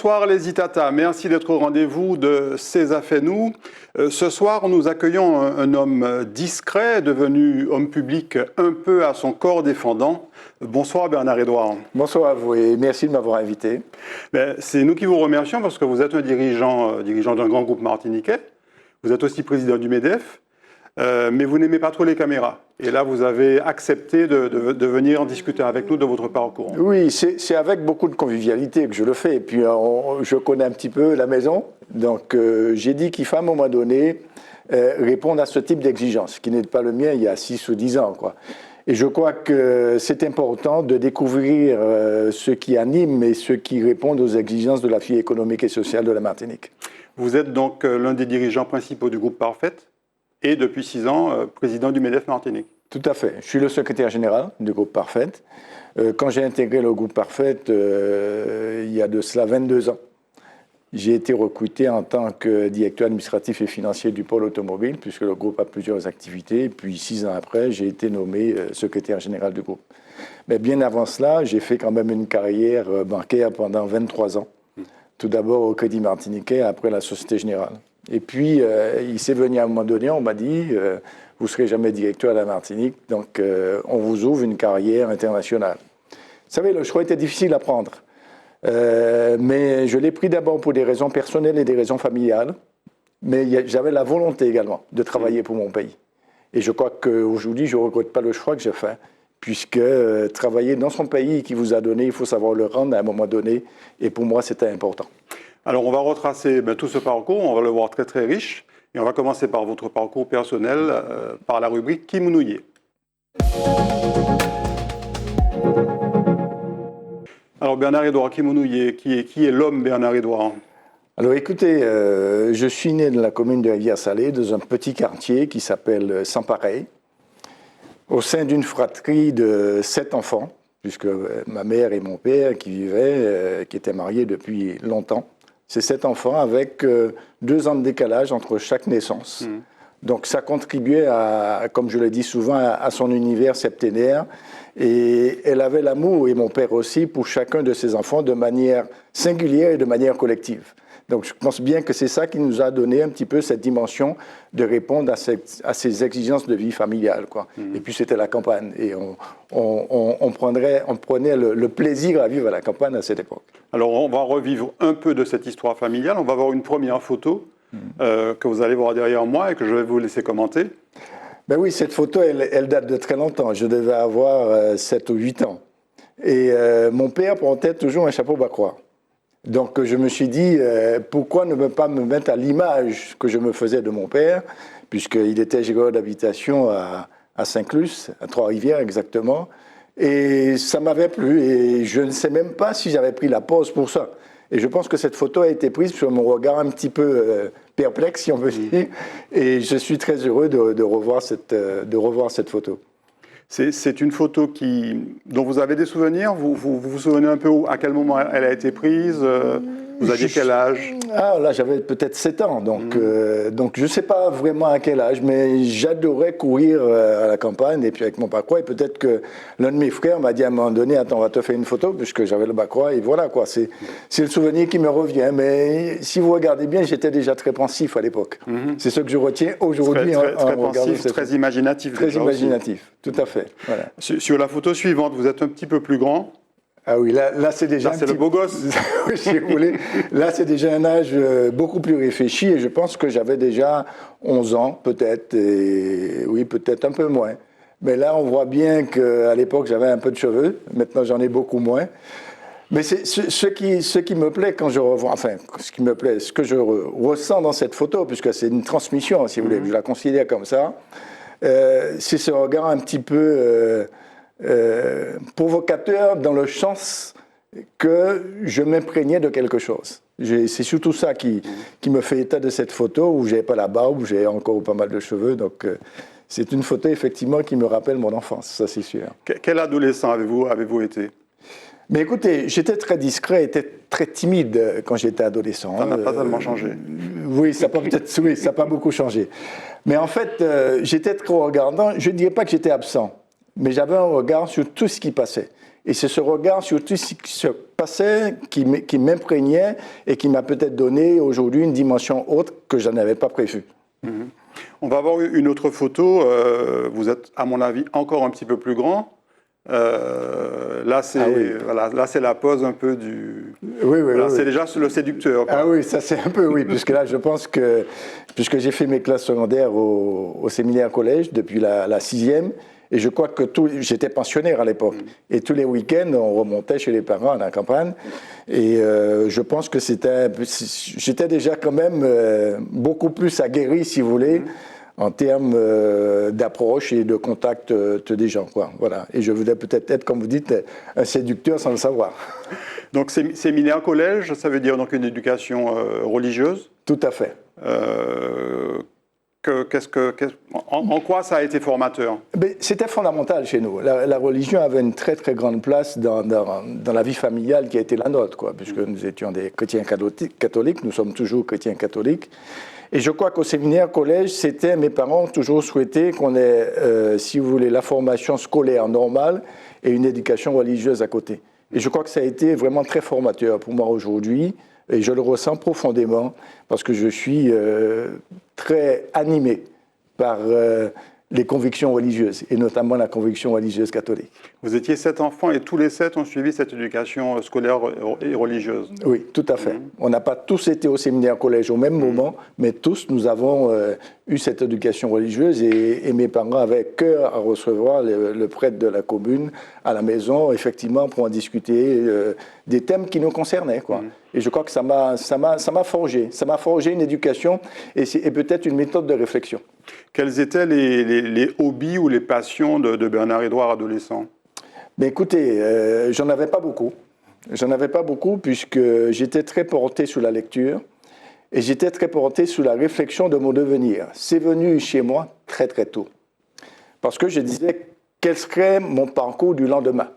Bonsoir les Itata, merci d'être au rendez-vous de C'est fait nous. Ce soir, nous accueillons un homme discret, devenu homme public un peu à son corps défendant. Bonsoir Bernard-Édouard. Bonsoir à vous et merci de m'avoir invité. C'est nous qui vous remercions parce que vous êtes un dirigeant d'un grand groupe martiniquais. Vous êtes aussi président du MEDEF, mais vous n'aimez pas trop les caméras. Et là, vous avez accepté de venir en discuter avec nous de votre parcours. Oui, c'est avec beaucoup de convivialité que je le fais. Et puis, je connais un petit peu la maison. Donc, j'ai dit qu'il faut à un moment donné répondre à ce type d'exigence, qui n'est pas le mien il y a 6 ou 10 ans, quoi. Et je crois que c'est important de découvrir ce qui anime et ce qui répond aux exigences de la vie économique et sociale de la Martinique. Vous êtes donc l'un des dirigeants principaux du groupe Parfait et depuis 6 ans, président du MEDEF Martinique. Tout à fait. Je suis le secrétaire général du groupe Parfait. Quand j'ai intégré le groupe Parfait, il y a de cela 22 ans, j'ai été recruté en tant que directeur administratif et financier du pôle automobile, puisque le groupe a plusieurs activités. Puis 6 ans après, j'ai été nommé secrétaire général du groupe. Mais bien avant cela, j'ai fait quand même une carrière bancaire pendant 23 ans. Tout d'abord au Crédit Martiniquais, après la Société Générale. Et puis, il s'est venu à un moment donné, on m'a dit, vous ne serez jamais directeur à la Martinique, donc on vous ouvre une carrière internationale. Vous savez, le choix était difficile à prendre. Mais je l'ai pris d'abord pour des raisons personnelles et des raisons familiales. Mais j'avais la volonté également de travailler pour mon pays. Et je crois qu'aujourd'hui, je ne regrette pas le choix que j'ai fait, puisque travailler dans son pays qui vous a donné, il faut savoir le rendre à un moment donné. Et pour moi, c'était important. Alors, on va retracer tout ce parcours, on va le voir très très riche. Et on va commencer par votre parcours personnel, par la rubrique Qui mounouillait. Alors, Bernard-Édouard, qui mounouillait, qui est l'homme Bernard-Édouard? Alors écoutez, je suis né dans la commune de Rivière-Salée, dans un petit quartier qui s'appelle Sans-Pareil, au sein d'une fratrie de 7 enfants, puisque ma mère et mon père qui vivaient, qui étaient mariés depuis longtemps. C'est 7 enfants avec 2 ans de décalage entre chaque naissance. Donc ça contribuait, comme je le dis souvent, à son univers septénaire. Et elle avait l'amour, et mon père aussi, pour chacun de ses enfants de manière singulière et de manière collective. Donc je pense bien que c'est ça qui nous a donné un petit peu cette dimension de répondre à ces exigences de vie familiale, quoi. Et puis c'était la campagne, et on prenait le plaisir à vivre à la campagne à cette époque. Alors on va revivre un peu de cette histoire familiale. On va voir une première photo que vous allez voir derrière moi et que je vais vous laisser commenter. Ben oui, cette photo, elle date de très longtemps. Je devais avoir 7 ou 8 ans. Et mon père portait toujours un chapeau bas-croix. Donc je me suis dit, pourquoi ne pas me mettre à l'image que je me faisais de mon père, puisqu'il était gérant d'habitation à Saint-Clus, à Trois-Rivières exactement. Et ça m'avait plu, et je ne sais même pas si j'avais pris la pause pour ça. Et je pense que cette photo a été prise sur mon regard un petit peu perplexe, si on veut dire. Et je suis très heureux de revoir cette photo. C'est une photo dont vous avez des souvenirs. Vous souvenez un peu à quel moment elle a été prise? Vous aviez quel âge? Ah, là, j'avais peut-être 7 ans. Donc je ne sais pas vraiment à quel âge, mais j'adorais courir à la campagne et puis avec mon bas-croix. Et peut-être que l'un de mes frères m'a dit à un moment donné, attends, on va te faire une photo, puisque j'avais le bas-croix. Et voilà, quoi. C'est le souvenir qui me revient. Mais si vous regardez bien, j'étais déjà très pensif à l'époque. C'est ce que je retiens aujourd'hui. Très pensif, très imaginatif. Très imaginatif, tout à fait. Voilà. Sur la photo suivante, vous êtes un petit peu plus grand. Ah oui, là c'est déjà là, c'est le beau gosse. Si vous voulez. Là, c'est déjà un âge beaucoup plus réfléchi et je pense que j'avais déjà 11 ans, peut-être, et oui, peut-être un peu moins. Mais là, on voit bien qu'à l'époque, j'avais un peu de cheveux. Maintenant, j'en ai beaucoup moins. Mais c'est ce qui me plaît quand je revois, enfin, ce que je ressens dans cette photo, puisque c'est une transmission, si vous voulez, je la considère comme ça, c'est ce regard un petit peu provocateur dans le sens que je m'imprégnais de quelque chose. C'est surtout ça qui me fait état de cette photo où je n'avais pas la barbe, où j'ai encore pas mal de cheveux. Donc c'est une photo effectivement qui me rappelle mon enfance, ça c'est sûr. Quel adolescent avez-vous été? Mais écoutez, j'étais très discret, j'étais très timide quand j'étais adolescent. Ça n'a pas tellement changé. Oui, ça n'a pas beaucoup changé. Mais en fait, j'étais trop regardant. Je ne dirais pas que j'étais absent, mais j'avais un regard sur tout ce qui passait. Et c'est ce regard sur tout ce qui se passait qui m'imprégnait et qui m'a peut-être donné aujourd'hui une dimension autre que je n'avais pas prévue. On va avoir une autre photo. Vous êtes, à mon avis, encore un petit peu plus grand. Là, c'est la pose un peu du... Oui, voilà, c'est déjà le séducteur, quoi. Ah oui, ça c'est un peu oui, puisque là, je pense que, puisque j'ai fait mes classes secondaires au séminaire collège depuis la 6e, et je crois que j'étais pensionnaire à l'époque, et tous les week-ends, on remontait chez les parents à la campagne, et je pense que j'étais déjà quand même beaucoup plus aguerri, si vous voulez, en termes d'approche et de contact des gens, quoi. Voilà. Et je voulais peut-être être, comme vous dites, un séducteur sans le savoir. Donc, séminaire collège, ça veut dire donc une éducation religieuse. Tout à fait. En quoi ça a été formateur? C'était fondamental chez nous. La religion avait une très très grande place dans la vie familiale qui a été la nôtre, quoi, puisque nous étions des chrétiens catholiques, nous sommes toujours chrétiens catholiques. Et je crois qu'au séminaire collège, mes parents ont toujours souhaité qu'on ait, si vous voulez, la formation scolaire normale et une éducation religieuse à côté. Et je crois que ça a été vraiment très formateur pour moi aujourd'hui, et je le ressens profondément, parce que je suis très animé par les convictions religieuses, et notamment la conviction religieuse catholique. Vous étiez 7 enfants et tous les 7 ont suivi cette éducation scolaire et religieuse. Oui, tout à fait. On n'a pas tous été au séminaire collège au même moment, mais tous nous avons eu cette éducation religieuse, et mes parents avaient cœur à recevoir le prêtre de la commune à la maison, effectivement, pour en discuter des thèmes qui nous concernaient, quoi. Et je crois que ça m'a forgé. Ça m'a forgé une éducation et peut-être une méthode de réflexion. Quels étaient les hobbies ou les passions de Bernard-Édouard adolescent? Écoutez, j'en avais pas beaucoup. J'en avais pas beaucoup puisque j'étais très porté sur la lecture et j'étais très porté sur la réflexion de mon devenir. C'est venu chez moi très très tôt. Parce que je disais quel serait mon parcours du lendemain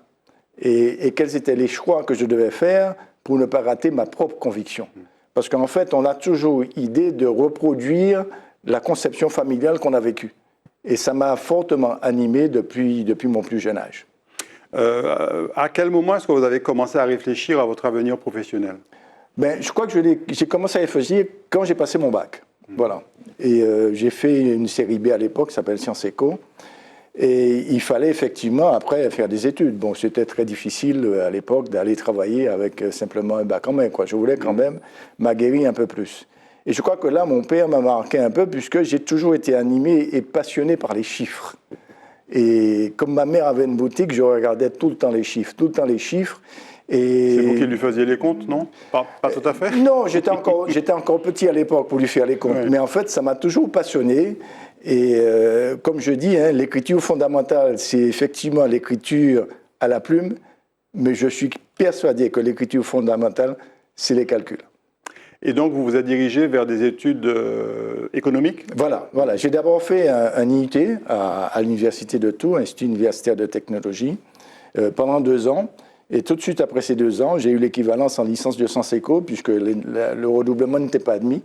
et quels étaient les choix que je devais faire pour ne pas rater ma propre conviction. Parce qu'en fait, on a toujours idée de reproduire la conception familiale qu'on a vécue. Et ça m'a fortement animé depuis mon plus jeune âge. À quel moment est-ce que vous avez commencé à réfléchir à votre avenir professionnel? Je crois que j'ai commencé à réfléchir quand j'ai passé mon bac. Voilà. Et j'ai fait une série B à l'époque qui s'appelle Sciences Éco. Et il fallait effectivement, après, faire des études. Bon, c'était très difficile à l'époque d'aller travailler avec simplement un bac en main, quoi. Je voulais quand même m'aguerrir un peu plus. Et je crois que là, mon père m'a marqué un peu, puisque j'ai toujours été animé et passionné par les chiffres. Et comme ma mère avait une boutique, je regardais tout le temps les chiffres, Et... C'est vous qui lui faisiez les comptes, non? Pas tout à fait? Non, j'étais encore petit à l'époque pour lui faire les comptes. Ouais. Mais en fait, ça m'a toujours passionné. Et comme je dis, l'écriture fondamentale, c'est effectivement l'écriture à la plume, mais je suis persuadé que l'écriture fondamentale, c'est les calculs. Et donc, vous vous êtes dirigé vers des études économiques? Voilà. J'ai d'abord fait un IUT à l'Université de Tours, Institut universitaire de technologie, pendant 2 ans. Et tout de suite après ces 2 ans, j'ai eu l'équivalence en licence de Sciences Éco, puisque le redoublement n'était pas admis.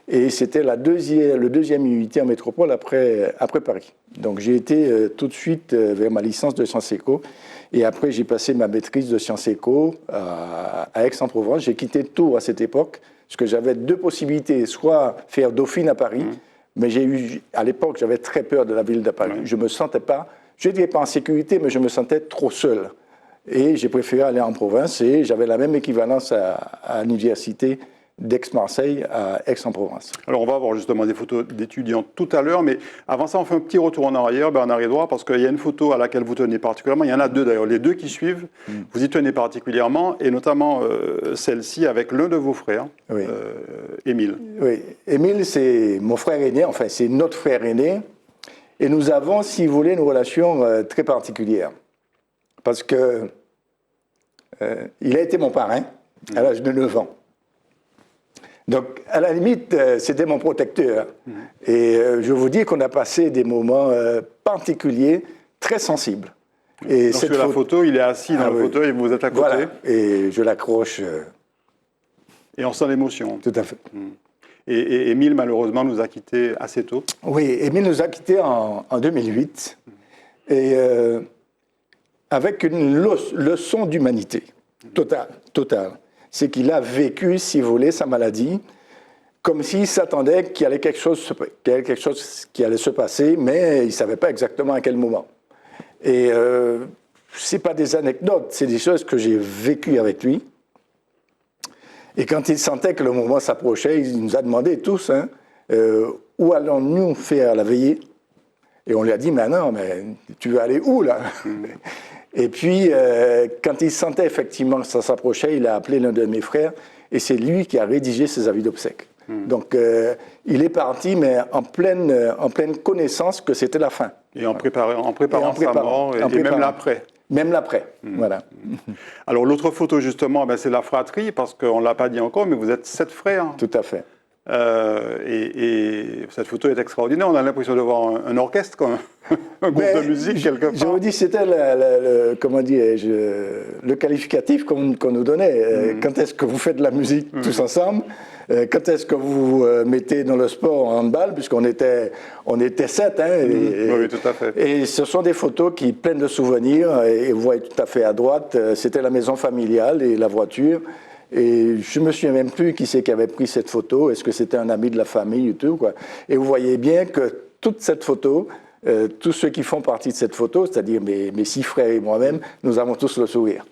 Et c'était le deuxième IUT en métropole après Paris. Donc j'ai été tout de suite vers ma licence de Sciences Éco. Et après, j'ai passé ma maîtrise de Sciences Éco à Aix-en-Provence. J'ai quitté Tours à cette époque, parce que j'avais 2 possibilités, soit faire Dauphine à Paris, mais à l'époque, j'avais très peur de la ville de Paris. Je me sentais pas, je ne dirais pas en sécurité, mais je me sentais trop seul. Et j'ai préféré aller en province, et j'avais la même équivalence à l'université d'Aix-Marseille à Aix-en-Provence. Alors on va avoir justement des photos d'étudiants tout à l'heure, mais avant ça on fait un petit retour en arrière, Bernard-Édouard, parce qu'il y a une photo à laquelle vous tenez particulièrement, il y en a 2 d'ailleurs, les 2 qui suivent, vous y tenez particulièrement, et notamment celle-ci avec l'un de vos frères, Émile. Oui, Émile c'est mon frère aîné, enfin c'est notre frère aîné, et nous avons, si vous voulez, une relation très particulière, parce que il a été mon parrain à l'âge de 9 ans. Donc, à la limite, c'était mon protecteur. Et je vous dis qu'on a passé des moments particuliers, très sensibles. Et donc, sur la photo, il est assis dans le fauteuil et vous êtes à côté. Voilà, et je l'accroche. Et on sent l'émotion. Tout à fait. Et Émile, malheureusement, nous a quittés assez tôt. Oui, Émile nous a quittés en 2008. Et avec une leçon d'humanité totale. C'est qu'il a vécu, si vous voulez, sa maladie, comme s'il s'attendait qu'il y avait quelque chose qui allait se passer, mais il ne savait pas exactement à quel moment. Et ce n'est pas des anecdotes, c'est des choses que j'ai vécues avec lui. Et quand il sentait que le moment s'approchait, il nous a demandé tous, où allons-nous faire la veillée? Et on lui a dit, mais non, mais tu veux aller où là? Et puis, quand il sentait effectivement que ça s'approchait, il a appelé l'un de mes frères, et c'est lui qui a rédigé ses avis d'obsèques. Donc, il est parti, mais en pleine connaissance que c'était la fin. Et en préparant sa mort, et même l'après. Même l'après, voilà. Alors, l'autre photo, justement, c'est la fratrie, parce qu'on ne l'a pas dit encore, mais vous êtes 7 frères. Tout à fait. Et cette photo est extraordinaire. On a l'impression de voir un orchestre, un groupe de musique quelque part. Je vous dis, c'était comment dirais-je, le qualificatif qu'on nous donnait. Quand est-ce que vous faites de la musique tous ensemble? Quand est-ce que vous vous mettez dans le sport en handball? Puisqu'on était 7. Oui, tout à fait. Et ce sont des photos qui pleines de souvenirs. Et vous voyez tout à fait à droite, c'était la maison familiale et la voiture. Et je ne me souviens même plus qui c'est qui avait pris cette photo. Est-ce que c'était un ami de la famille ou tout, quoi. Et vous voyez bien que toute cette photo, tous ceux qui font partie de cette photo, c'est-à-dire mes 6 frères et moi-même, nous avons tous le sourire.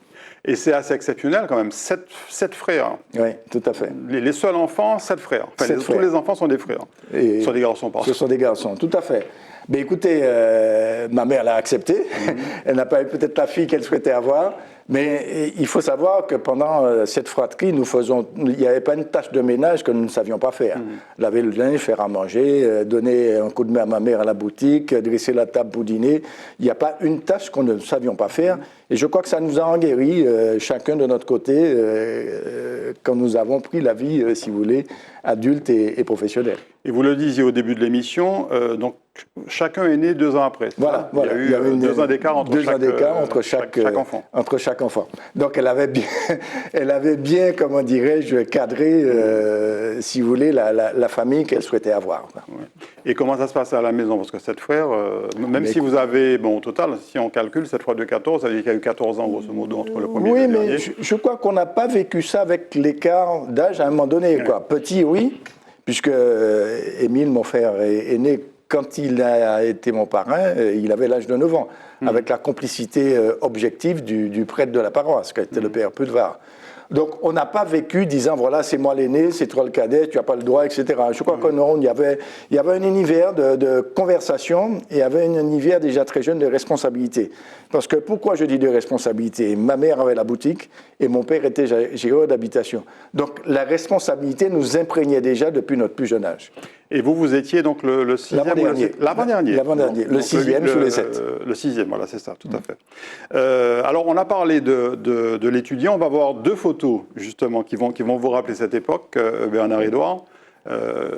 Et c'est assez exceptionnel quand même, 7 frères. Oui, tout à fait. Les seuls enfants, 7 frères. Enfin, tous les enfants sont des frères. Et ce sont des garçons, pardon. Ce sont des garçons, tout à fait. Mais écoutez, ma mère l'a accepté. Elle n'a pas eu peut-être la fille qu'elle souhaitait avoir. Mais il faut savoir que pendant cette fratrie, il n'y avait pas une tâche de ménage que nous ne savions pas faire. Laver le linge, faire à manger, donner un coup de main à ma mère à la boutique, dresser la table pour dîner. Il n'y a pas une tâche qu'on ne savions pas faire. Et je crois que ça nous a enguéris, chacun de notre côté, quand nous avons pris la vie, si vous voulez, adulte et professionnelle. Et vous le disiez au début de l'émission, donc chacun est né 2 ans après. Voilà. Il y a eu 2 ans d'écart entre chaque enfant. Entre chaque enfant. Donc elle avait bien, comment dirais-je, cadré, si vous voulez, la famille qu'elle souhaitait avoir. Ouais. Et comment ça se passe à la maison? Parce que 7 frères, même si vous avez, au total, si on calcule 7 fois 2, 14, ça veut dire qu'il y a eu 14 ans, grosso modo, entre le premier et le dernier. Oui, mais je crois qu'on n'a pas vécu ça avec l'écart d'âge à un moment donné. Ouais. Quoi. Petit, oui, puisque Émile, mon frère, est né quand il a été mon parrain, il avait l'âge de 9 ans, avec la complicité objective du prêtre de la paroisse, qui était le père Pudvar. Donc, on n'a pas vécu disant, voilà, c'est moi l'aîné, c'est toi le cadet, tu n'as pas le droit, etc. Je crois que non, il y avait un univers de conversation et il y avait un univers déjà très jeune de responsabilité. Parce que, pourquoi je dis de responsabilité? Ma mère avait la boutique et mon père était gérant d'habitation. Donc, la responsabilité nous imprégnait déjà depuis notre plus jeune âge. Et vous étiez donc le 6e L'avant-dernier. L'avant-dernier, le 6e sous les 7. Le 6e, voilà, c'est ça, tout à fait. Alors, on a parlé de l'étudiant. On va voir 2 photos, justement, qui vont vous rappeler cette époque, Bernard-Édouard.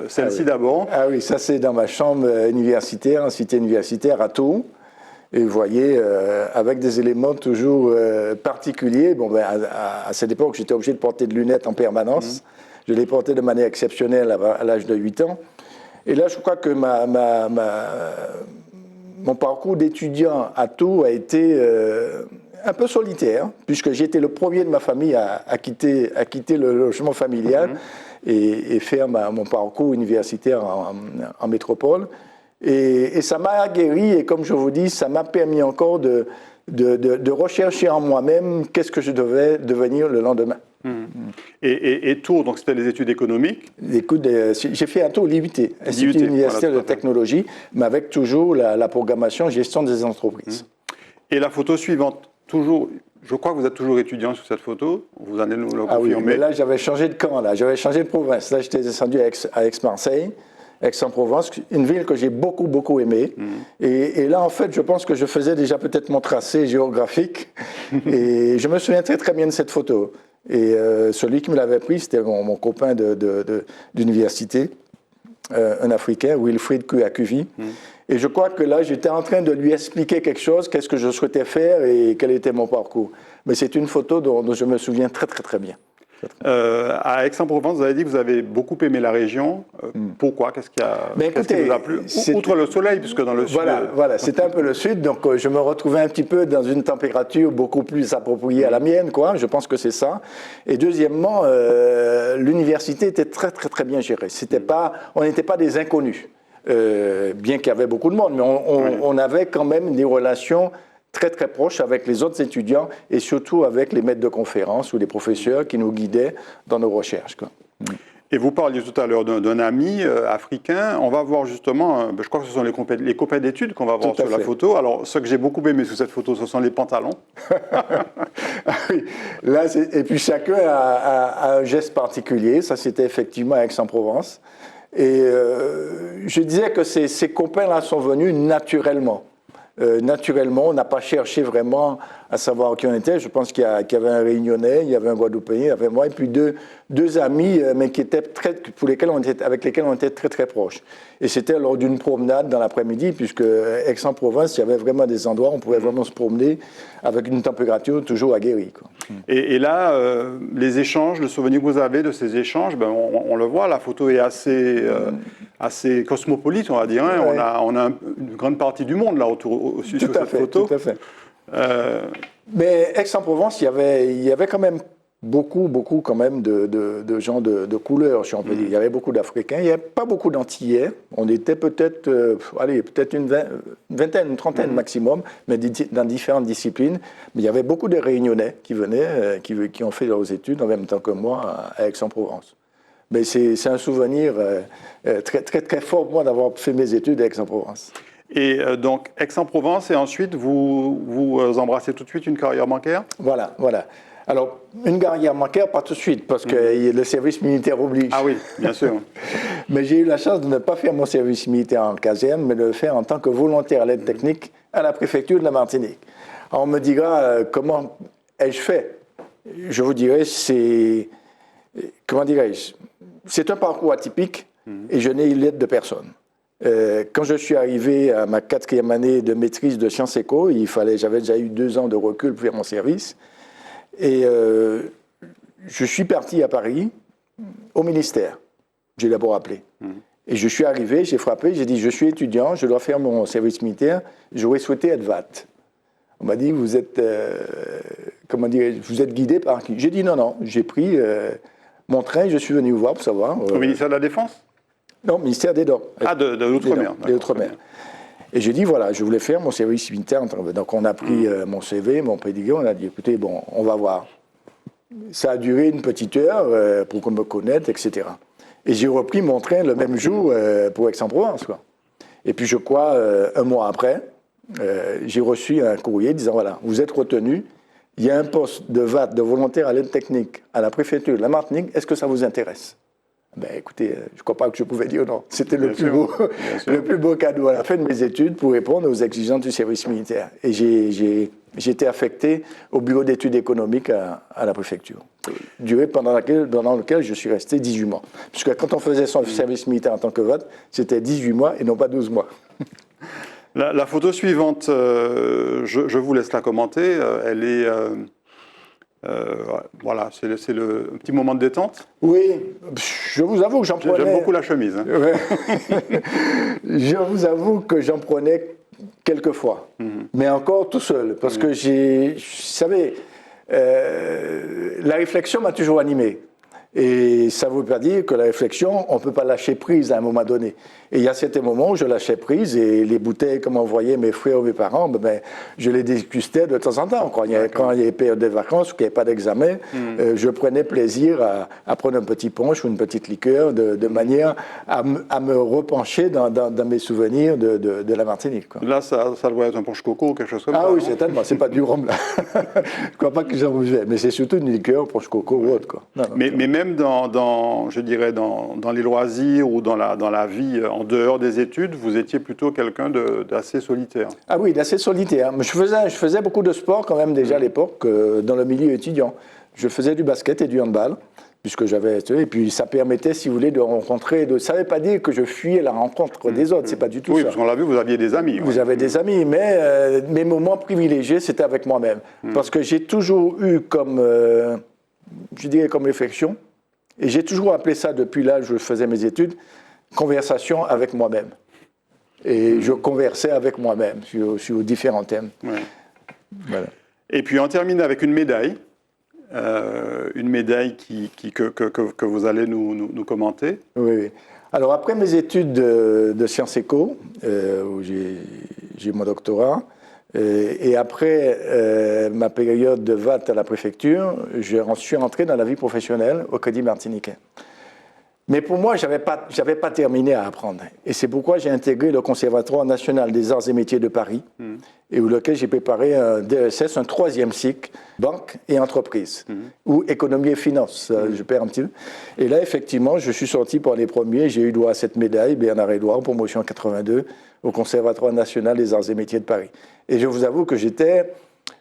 Celle-ci d'abord. Ah oui, ça c'est dans ma chambre universitaire, en cité universitaire à Tours. Et vous voyez, avec des éléments toujours particuliers. À cette époque, j'étais obligé de porter de lunettes en permanence. Je les portais de manière exceptionnelle à l'âge de 8 ans. Et là, je crois que mon parcours d'étudiant à Tours a été un peu solitaire, puisque j'ai été le premier de ma famille à quitter le logement familial et faire mon parcours universitaire en métropole. Et ça m'a aguerri, et comme je vous dis, ça m'a permis encore de rechercher en moi-même qu'est-ce que je devais devenir le lendemain. Et Tours, donc c'était les études économiques. J'ai fait un tour l'IUT, Institut universitaire de technologie, mais avec toujours la programmation gestion des entreprises. Et la photo suivante, toujours, je crois que vous êtes toujours étudiant sur cette photo, vous allez nous le confirmer. Ah oui, mais là j'avais changé de camp, j'avais changé de province. Là j'étais descendu à Aix-Marseille, Aix-en-Provence, une ville que j'ai beaucoup aimée. Et là, en fait, je pense que je faisais déjà peut-être mon tracé géographique. Et je me souviens très bien de cette photo. Et celui qui me l'avait pris, c'était mon copain d'université, un Africain, Wilfried Kuakuvi. Et je crois que là, j'étais en train de lui expliquer quelque chose, qu'est-ce que je souhaitais faire et quel était mon parcours. Mais c'est une photo dont je me souviens très bien. À Aix-en-Provence, vous avez dit que vous avez beaucoup aimé la région. Pourquoi? Qu'est-ce qui vous a plu? Outre le soleil, puisque dans le sud... Voilà, c'était un peu le sud, donc je me retrouvais un petit peu dans une température beaucoup plus appropriée à la mienne, quoi. Je pense que c'est ça. Et deuxièmement, l'université était très, très, très bien gérée. On n'était pas des inconnus, bien qu'il y avait beaucoup de monde, mais on avait quand même des relations très très proches avec les autres étudiants et surtout avec les maîtres de conférences ou les professeurs qui nous guidaient dans nos recherches, quoi. Et vous parliez tout à l'heure d'un ami africain. On va voir justement, je crois que ce sont les copains d'études qu'on va voir sur la photo. Alors, ce que j'ai beaucoup aimé sur cette photo, ce sont les pantalons. Oui. Là, et puis chacun a un geste particulier. Ça, c'était effectivement à Aix-en-Provence. Et je disais que ces copains-là sont venus naturellement. Naturellement, on n'a pas cherché vraiment à savoir qui on était. Je pense qu'il y avait un Réunionnais, il y avait un Guadeloupéen, il y avait moi, et puis deux amis, mais qui étaient avec lesquels on était très très proches. Et c'était lors d'une promenade dans l'après-midi, puisque Aix-en-Provence, il y avait vraiment des endroits où on pouvait vraiment se promener avec une température toujours aguerrie, quoi. Et là, les échanges, le souvenir que vous avez de ces échanges, on le voit, la photo est assez cosmopolite, on va dire. Hein. Ouais. On a une grande partie du monde là autour sur cette photo. Tout à fait. Mais Aix-en-Provence, il y avait quand même beaucoup quand même de gens de couleur, si on peut dire. Il y avait beaucoup d'Africains, il n'y avait pas beaucoup d'Antillais. On était peut-être une vingtaine, une trentaine maximum, mais dans différentes disciplines. Mais il y avait beaucoup de Réunionnais qui venaient, qui ont fait leurs études en même temps que moi à Aix-en-Provence. Mais c'est un souvenir très, très, très fort pour moi d'avoir fait mes études à Aix-en-Provence. Et donc, Aix-en-Provence, et ensuite, vous embrassez tout de suite une carrière bancaire? Voilà. Alors, une carrière bancaire, pas tout de suite, parce que le service militaire oblige. Ah oui, bien sûr. Mais j'ai eu la chance de ne pas faire mon service militaire en caserne, mais de le faire en tant que volontaire à l'aide technique à la préfecture de la Martinique. Alors, on me dira, comment ai-je fait? Je vous dirais, comment dirais-je? C'est un parcours atypique et je n'ai eu l'aide de personne. Quand je suis arrivé à ma 4e année de maîtrise de sciences éco, j'avais déjà eu 2 ans de recul pour faire mon service. Et je suis parti à Paris, au ministère. J'ai d'abord appelé. Et je suis arrivé, j'ai frappé, j'ai dit, je suis étudiant, je dois faire mon service militaire, j'aurais souhaité être VAT. On m'a dit, vous êtes guidé par qui? J'ai dit, non, j'ai pris mon train, je suis venu vous voir pour savoir. Au ministère de la Défense? Non, ministère des Dents. Ah, de l'Outre-mer. Des Outre-mer. Et j'ai dit, voilà, je voulais faire mon service militaire. Donc, on a pris mon CV, mon prédicat, on a dit, écoutez, bon, on va voir. Ça a duré une petite heure pour qu'on me connaisse, etc. Et j'ai repris mon train le même jour pour Aix-en-Provence, quoi. Et puis, je crois, un mois après, j'ai reçu un courrier disant, voilà, vous êtes retenu, il y a un poste de VAT, de volontaire à l'aide technique, à la préfecture de la Martinique, est-ce que ça vous intéresse? Ben, écoutez, je ne crois pas que je pouvais dire non. C'était le plus beau cadeau à la fin de mes études pour répondre aux exigences du service militaire. Et j'ai été affecté au bureau d'études économiques à la préfecture, durée pendant lequel je suis resté 18 mois. Puisque quand on faisait son service militaire en tant que vote, c'était 18 mois et non pas 12 mois. La photo suivante, je vous laisse la commenter. Elle est... voilà, c'est le petit moment de détente. Oui, je vous avoue que j'en prenais... J'aime beaucoup la chemise. Hein. Ouais. Je vous avoue que j'en prenais quelques fois, mais encore tout seul, parce que vous savez, la réflexion m'a toujours animé. Et ça ne veut pas dire que la réflexion, on ne peut pas lâcher prise à un moment donné. Et il y a certains moments où je lâchais prise et les bouteilles, comme envoyaient mes frères ou mes parents, je les dégustais de temps en temps. Quand il y avait période de vacances ou qu'il n'y avait pas d'examen, je prenais plaisir à prendre un petit punch ou une petite liqueur de manière à me repencher dans mes souvenirs de la Martinique, quoi. Là, ça doit être un punch coco ou quelque chose comme ça. Ah oui, certainement. C'est pas du rhum, là. Je ne crois pas que j'en buvais. Mais c'est surtout une liqueur, punch coco ou autre, quoi. Non, mais même dans les loisirs ou dans la vie en dehors des études, vous étiez plutôt quelqu'un d'assez solitaire. Ah oui, d'assez solitaire. Mais je faisais beaucoup de sport quand même déjà à l'époque, dans le milieu étudiant. Je faisais du basket et du handball, puisque j'avais... Et puis ça permettait, si vous voulez, de rencontrer... Ça ne veut pas dire que je fuyais la rencontre des autres, c'est pas du tout ça. Oui, parce qu'on l'a vu, vous aviez des amis. Vous avez des amis, mais mes moments privilégiés, c'était avec moi-même. Parce que j'ai toujours eu comme je dirais comme réflexion, et j'ai toujours appelé ça depuis là, je faisais mes études, conversation avec moi-même. Et je conversais avec moi-même sur différents thèmes. Ouais. Voilà. Et puis on termine avec une médaille que vous allez nous commenter. Oui, oui. Alors après mes études de Sciences Éco, où j'ai mon doctorat, et après ma période de VAT à la préfecture, je suis rentré dans la vie professionnelle au Crédit Martiniquais. Mais pour moi, je n'avais pas terminé à apprendre. Et c'est pourquoi j'ai intégré le Conservatoire national des arts et métiers de Paris, et où lequel j'ai préparé un DESS, un 3e cycle, banque et entreprise, ou économie et finance, je perds un petit peu. Et là, effectivement, je suis sorti par les premiers, j'ai eu droit à cette médaille, Bernard-Édouard, promotion 82, au Conservatoire national des arts et métiers de Paris. Et je vous avoue que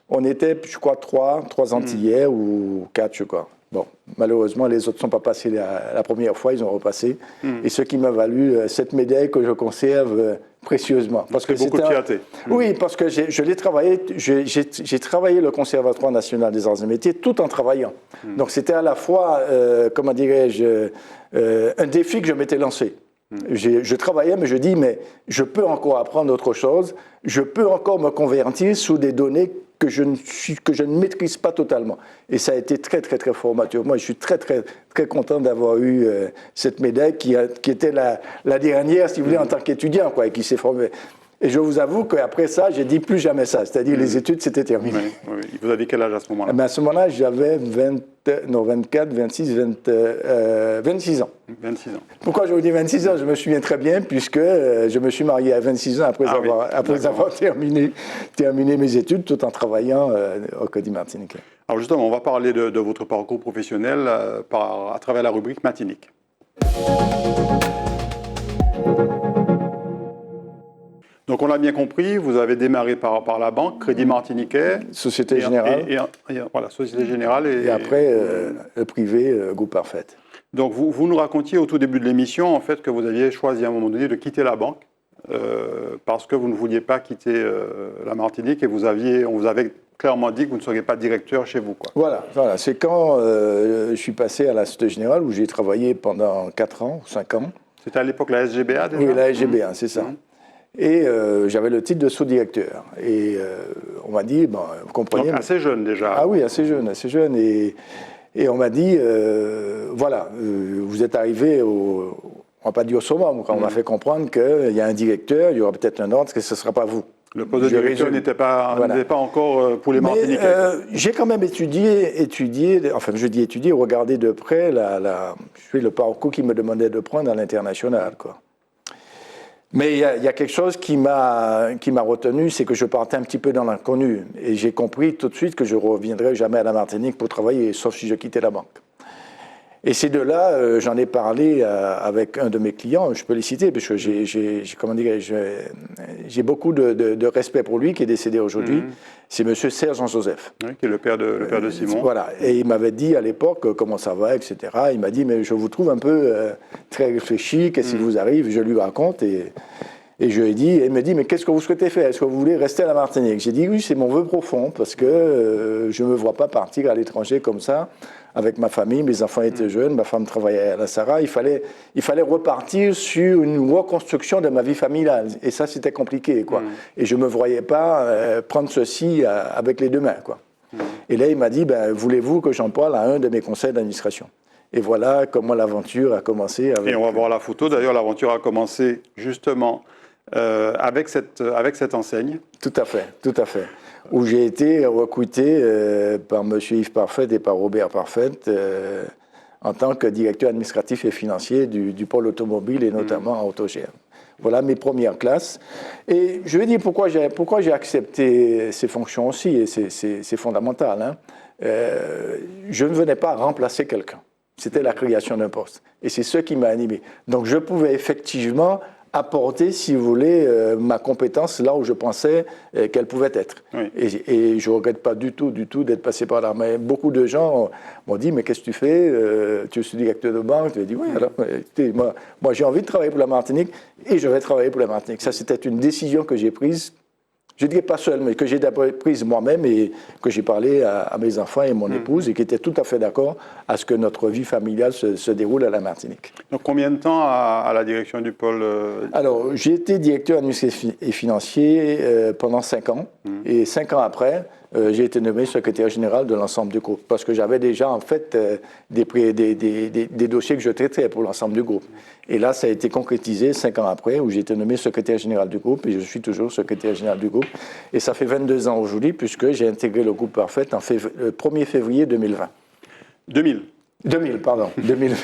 on était, je crois, trois Antillais ou 4, je crois. Bon, malheureusement, les autres ne sont pas passés la première fois, ils ont repassé. Et ce qui m'a valu cette médaille que je conserve précieusement. Parce que beaucoup de fierté. Oui, parce que j'ai travaillé le Conservatoire national des arts et métiers tout en travaillant. Donc c'était à la fois, comment dirais-je, un défi que je m'étais lancé. Je travaillais, mais je dis, mais je peux encore apprendre autre chose, je peux encore me convertir sous des données que je ne maîtrise pas totalement. Et ça a été très, très, très formateur. Moi, je suis très, très, très content d'avoir eu cette médaille qui était la dernière, si vous voulez, en tant qu'étudiant, quoi, et qui s'est formée. Et je vous avoue qu'après ça, j'ai dit plus jamais ça. C'est-à-dire, les études, c'était terminé. Oui. Vous aviez quel âge à ce moment-là? À ce moment-là, j'avais 24, 26, 26 ans. 26 ans. Pourquoi je vous dis 26 ans? Je me souviens très bien, puisque je me suis marié à 26 ans après avoir terminé mes études, tout en travaillant au Crédit Martiniquais. Alors justement, on va parler de votre parcours professionnel à travers la rubrique Martinique. Donc on l'a bien compris, vous avez démarré par la banque, Crédit Martiniquais. Société Générale. Voilà, Société Générale. Et après, le privé, Groupe Parfait. Donc vous nous racontiez au tout début de l'émission, en fait, que vous aviez choisi à un moment donné de quitter la banque parce que vous ne vouliez pas quitter la Martinique et on vous avait clairement dit que vous ne seriez pas directeur chez vous, quoi. Voilà. C'est quand je suis passé à la Société Générale où j'ai travaillé pendant 4 ans ou 5 ans. C'était à l'époque la SGBA déjà? Oui, la SGBA, c'est ça. Et j'avais le titre de sous-directeur. Et on m'a dit, bon, vous comprenez... Donc assez jeune déjà. Ah oui, assez jeune. Et on m'a dit, voilà, vous êtes arrivé on ne va pas dire au summum, quand on m'a fait comprendre qu'il y a un directeur, il y aura peut-être un ordre, que ce ne sera pas vous. Le poste de directeur n'était pas encore pour les Martiniquais. J'ai quand même étudié, enfin je dis étudié, regardé de près le parcours qui me demandait de prendre à l'international, quoi. Mais il y a quelque chose qui m'a retenu, c'est que je partais un petit peu dans l'inconnu. Et j'ai compris tout de suite que je ne reviendrais jamais à la Martinique pour travailler, sauf si je quittais la banque. Et ces deux-là, j'en ai parlé avec un de mes clients, je peux les citer, parce que j'ai beaucoup de respect pour lui, qui est décédé aujourd'hui. C'est M. Serge Jean-Joseph. Oui, qui est le père de Simon. Voilà, et il m'avait dit à l'époque comment ça va, etc. Il m'a dit, mais je vous trouve un peu très réfléchi, qu'est-ce qui vous arrive? Je lui raconte, et je lui ai dit, il me dit, mais qu'est-ce que vous souhaitez faire? Est-ce que vous voulez rester à la Martinique? J'ai dit, oui, c'est mon vœu profond, parce que je ne me vois pas partir à l'étranger comme ça, avec ma famille, mes enfants étaient jeunes, ma femme travaillait à la Sarah, il fallait repartir sur une reconstruction de ma vie familiale. Et ça, c'était compliqué, quoi. Et je ne me voyais pas prendre ceci avec les deux mains, quoi. Et là, il m'a dit, ben, voulez-vous que j'en parle à un de mes conseils d'administration? Et voilà comment l'aventure a commencé. Et on va voir la photo. D'ailleurs, l'aventure a commencé justement avec cette enseigne. Tout à fait. Où j'ai été recruté par M. Yves Parfait et par Robert Parfait en tant que directeur administratif et financier du pôle automobile et notamment en autogère. Voilà mes premières classes. Et je vais dire pourquoi j'ai accepté ces fonctions aussi, et c'est fondamental, hein. Je ne venais pas remplacer quelqu'un. C'était la création d'un poste. Et c'est ce qui m'a animé. Donc je pouvais effectivement apporter, si vous voulez, ma compétence là où je pensais qu'elle pouvait être. Oui. Et je ne regrette pas du tout d'être passé par là. Mais beaucoup de gens m'ont dit, mais qu'est-ce que tu fais? Tu es directeur de banque? Je lui ai dit, oui, alors, écoutez, moi j'ai envie de travailler pour la Martinique et je vais travailler pour la Martinique. Ça, c'était une décision que j'ai prise Je ne dirais pas seul, mais que j'ai prise moi-même et que j'ai parlé à mes enfants et mon épouse et qui étaient tout à fait d'accord à ce que notre vie familiale se déroule à la Martinique. Donc combien de temps à la direction du pôle Alors, j'ai été directeur administratif et financier pendant 5 ans. Et 5 ans après, j'ai été nommé secrétaire général de l'ensemble du groupe. Parce que j'avais déjà, en fait, des dossiers que je traitais pour l'ensemble du groupe. Et là, ça a été concrétisé 5 ans après, où j'ai été nommé secrétaire général du groupe. Et je suis toujours secrétaire général du groupe. Et ça fait 22 ans aujourd'hui, puisque j'ai intégré le groupe Parfait le 1er février 2020. 2000, pardon. 2000,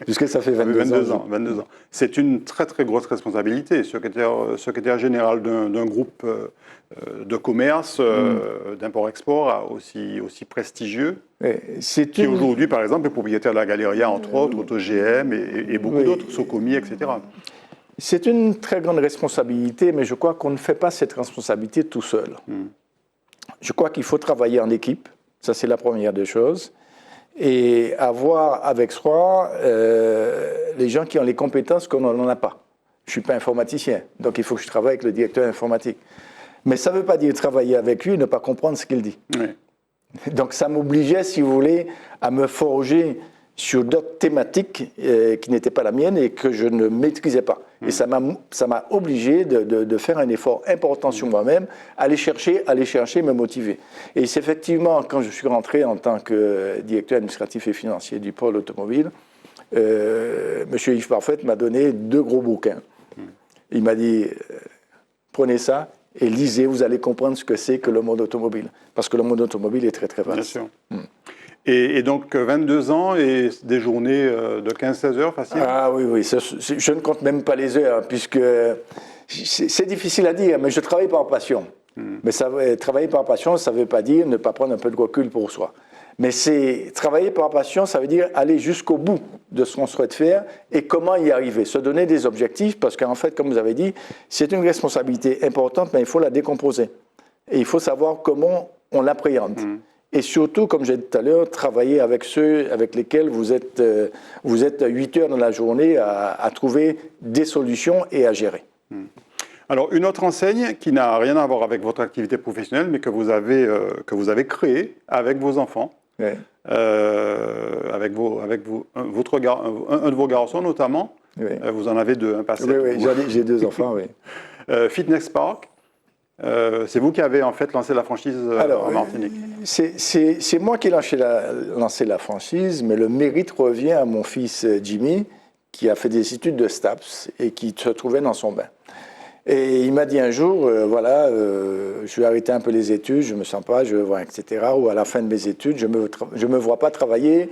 puisque ça fait 22 ans. 22 ans. C'est une très très grosse responsabilité, secrétaire général d'un groupe de commerce, d'import-export aussi prestigieux, qui aujourd'hui, par exemple, est propriétaire de la Galeria, entre autres, AutoGM et beaucoup d'autres, Socomi, etc. C'est une très grande responsabilité, mais je crois qu'on ne fait pas cette responsabilité tout seul. Je crois qu'il faut travailler en équipe, ça c'est la première des choses. Et avoir avec soi les gens qui ont les compétences qu'on n'en a pas. Je ne suis pas informaticien, donc il faut que je travaille avec le directeur informatique. Mais ça ne veut pas dire travailler avec lui et ne pas comprendre ce qu'il dit. Oui. Donc ça m'obligeait, si vous voulez, à me forger sur d'autres thématiques qui n'étaient pas la mienne et que je ne maîtrisais pas. Et ça m'a obligé de faire un effort important sur moi-même, aller chercher, me motiver. Et c'est effectivement, quand je suis rentré en tant que directeur administratif et financier du pôle automobile, M. Yves Parfait m'a donné 2 gros bouquins. Il m'a dit, prenez ça et lisez, vous allez comprendre ce que c'est que le monde automobile. Parce que le monde automobile est très très vaste. Bien sûr. Et donc 22 ans et des journées de 15-16 heures faciles? Ah oui, je ne compte même pas les heures, puisque c'est difficile à dire, mais je travaille par passion. Mais travailler par passion, ça ne veut pas dire ne pas prendre un peu de recul pour soi. Mais travailler par passion, ça veut dire aller jusqu'au bout de ce qu'on souhaite faire et comment y arriver, se donner des objectifs, parce qu'en fait, comme vous avez dit, c'est une responsabilité importante, mais il faut la décomposer. Et il faut savoir comment on l'appréhende. Et surtout, comme j'ai dit tout à l'heure, travailler avec ceux avec lesquels vous êtes 8 heures dans la journée à trouver des solutions et à gérer. Alors, une autre enseigne qui n'a rien à voir avec votre activité professionnelle, mais que vous avez créée avec vos enfants, avec un de vos garçons notamment. Oui. Vous en avez 2, un passé. Oui, j'ai 2 enfants, oui. Fitness Park. C'est vous qui avez en fait lancé la franchise en Martinique. C'est moi qui ai lancé la franchise, mais le mérite revient à mon fils Jimmy, qui a fait des études de STAPS et qui se trouvait dans son bain. Et il m'a dit un jour, je vais arrêter un peu les études, je ne me sens pas, je veux voir, etc. Ou à la fin de mes études, je ne me vois pas travailler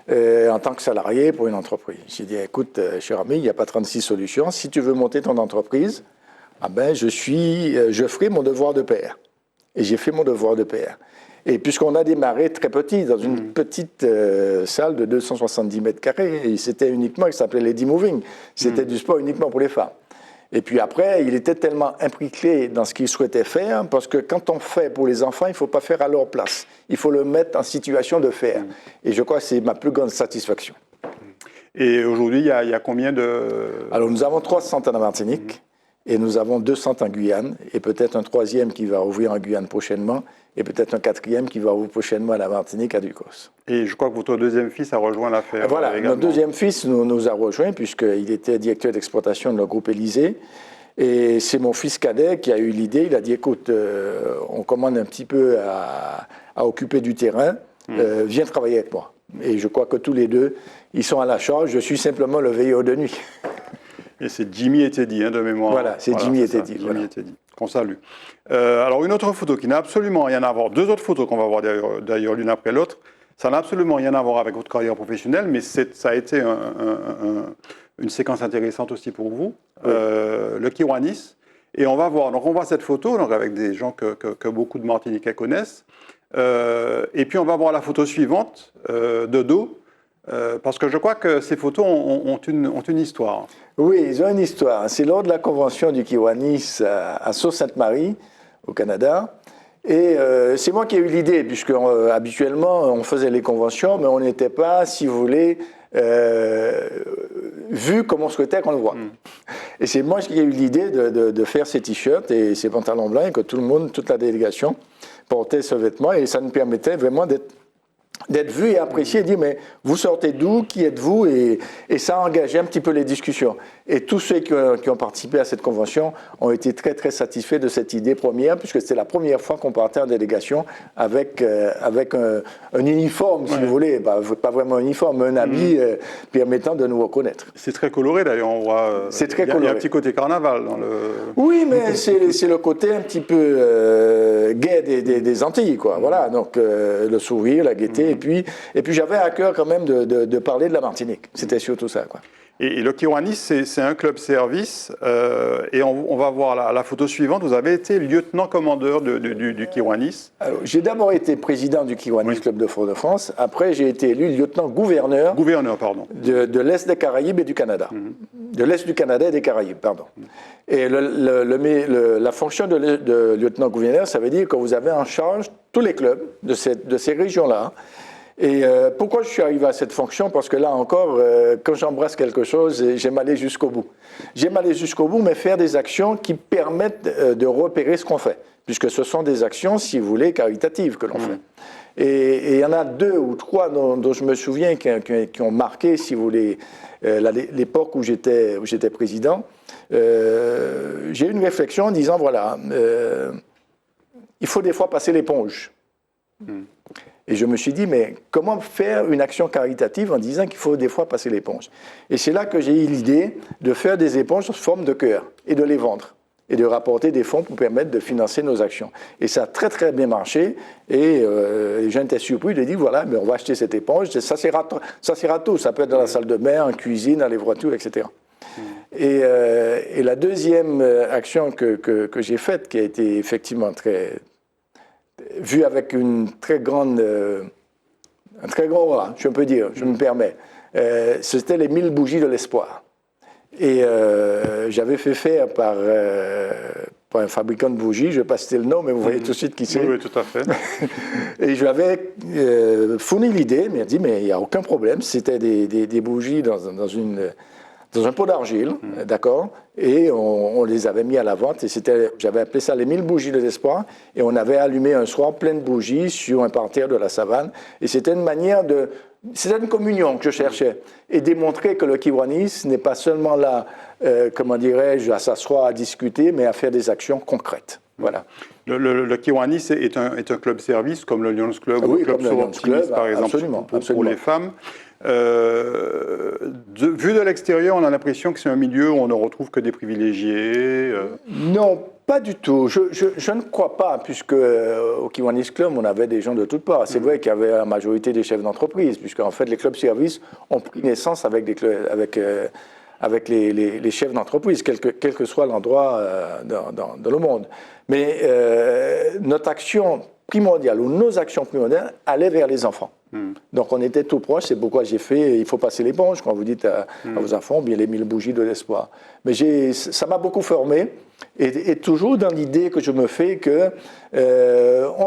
en tant que salarié pour une entreprise. J'ai dit, écoute, cher ami, il n'y a pas 36 solutions. Si tu veux monter ton entreprise, je ferai mon devoir de père. Et j'ai fait mon devoir de père. Et puisqu'on a démarré très petit, dans une petite salle de 270 mètres carrés, et c'était uniquement, il s'appelait Lady Moving, c'était du sport uniquement pour les femmes. Et puis après, il était tellement impliqué dans ce qu'il souhaitait faire, parce que quand on fait pour les enfants, il ne faut pas faire à leur place. Il faut le mettre en situation de faire. Et je crois que c'est ma plus grande satisfaction. Et aujourd'hui, il y a combien de... Alors, nous avons 3 centres en Martinique. Et nous avons 2 centres en Guyane, et peut-être un 3e qui va ouvrir en Guyane prochainement, et peut-être un 4e qui va ouvrir prochainement à la Martinique, à Ducos. Et je crois que votre 2e fils a rejoint l'affaire. Voilà, également. Notre 2e fils nous a rejoint, puisqu'il était directeur d'exploitation de le groupe Élysée. Et c'est mon fils cadet qui a eu l'idée, il a dit, écoute, on commande un petit peu à occuper du terrain, viens travailler avec moi. Et je crois que tous les 2, ils sont à la charge, je suis simplement le veilleur de nuit. Et c'est Jimmy et Teddy, de mémoire. Voilà, c'est Jimmy et Teddy. Jimmy et Teddy, qu'on salue. Alors, une autre photo qui n'a absolument rien à voir, 2 autres photos qu'on va voir d'ailleurs l'une après l'autre, ça n'a absolument rien à voir avec votre carrière professionnelle, mais ça a été une séquence intéressante aussi pour vous, le Kiwanis. Et on va voir cette photo donc avec des gens que beaucoup de Martiniquais connaissent. Et puis, on va voir la photo suivante, de dos. Parce que je crois que ces photos ont une histoire. Oui, ils ont une histoire. C'est lors de la convention du Kiwanis à Sault-Sainte-Marie, au Canada. Et c'est moi qui ai eu l'idée, puisque habituellement, on faisait les conventions, mais on n'était pas, si vous voulez, vu comme on souhaitait qu'on le voit. Et c'est moi qui ai eu l'idée de faire ces t-shirts et ces pantalons blancs et que tout le monde, toute la délégation portait ce vêtement et ça nous permettait vraiment d'être vu et apprécié et dire mais vous sortez d'où, qui êtes-vous et ça a engagé un petit peu les discussions. Et tous ceux qui ont participé à cette convention ont été très très satisfaits de cette idée première puisque c'était la première fois qu'on partait en délégation avec un uniforme si vous voulez, pas vraiment un uniforme, mais un habit permettant de nous reconnaître. C'est très coloré d'ailleurs, on voit. C'est très coloré. Il y a un petit côté carnaval dans le. Oui, mais c'est le côté un petit peu gai des Antilles, quoi. Voilà, donc le sourire, la gaieté, et puis j'avais à cœur quand même de parler de la Martinique. C'était surtout ça, quoi. Et le Kiwanis, c'est un club service, et on va voir la photo suivante. Vous avez été lieutenant-commandeur du Kiwanis. J'ai d'abord été président du Kiwanis Club de Fort-de-France. Après, j'ai été élu lieutenant-gouverneur. De l'Est des Caraïbes et du Canada. De l'Est du Canada et des Caraïbes, pardon. Et la fonction de lieutenant-gouverneur, ça veut dire que vous avez en charge tous les clubs de ces régions-là. Et pourquoi je suis arrivé à cette fonction? Parce que là encore, quand j'embrasse quelque chose, j'aime aller jusqu'au bout. J'aime aller jusqu'au bout, mais faire des actions qui permettent de repérer ce qu'on fait, puisque ce sont des actions, si vous voulez, caritatives que l'on fait. Et il y en a 2 ou 3 dont je me souviens qui ont marqué, si vous voulez, l'époque où j'étais président. J'ai eu une réflexion en disant, voilà, il faut des fois passer l'éponge. Et je me suis dit, mais comment faire une action caritative en disant qu'il faut des fois passer l'éponge? Et c'est là que j'ai eu l'idée de faire des éponges sous forme de cœur et de les vendre et de rapporter des fonds pour permettre de financer nos actions. Et ça a très très bien marché et les gens étaient surpris de dire, voilà, mais on va acheter cette éponge, ça sert à tout, ça peut être dans la salle de bain, en cuisine, dans les voitures, etc. Et la deuxième action que j'ai faite, qui a été effectivement vu avec un très grand aura, je peux dire, je me permets. C'était les 1000 bougies de l'espoir. Et j'avais fait faire par un fabricant de bougies, je ne vais pas citer le nom, mais vous voyez tout de suite qui c'est. Oui, tout à fait. Et je lui avais fourni l'idée, mais il a dit, mais il n'y a aucun problème, c'était des bougies dans un pot d'argile, d'accord, et on les avait mis à la vente, et j'avais appelé ça les 1000 bougies de l'espoir, et on avait allumé un soir plein de bougies sur un parterre de la savane, et c'était une manière c'était une communion que je cherchais, et démontrer que le Kiwanis n'est pas seulement là, comment dirais-je, à s'asseoir, à discuter, mais à faire des actions concrètes. Voilà. Le Kiwanis est un club service, comme le Lions Club ou le Club Sauve Optimiste, par exemple, pour les femmes. Vu de l'extérieur, on a l'impression que c'est un milieu où on ne retrouve que des privilégiés. Non, pas du tout. Je ne crois pas, puisque au Kiwanis Club, on avait des gens de toutes parts. C'est vrai qu'il y avait la majorité des chefs d'entreprise, puisque en fait, les clubs services ont pris naissance avec les chefs d'entreprise, quel que soit l'endroit dans le monde. Mais notre action primordiale, ou nos actions primordiales, allaient vers les enfants. Donc on était tout proche, c'est pourquoi j'ai fait, il faut passer l'éponge quand vous dites à vos enfants, bien les 1000 bougies de l'espoir. Mais ça m'a beaucoup formé, et toujours dans l'idée que je me fais qu'on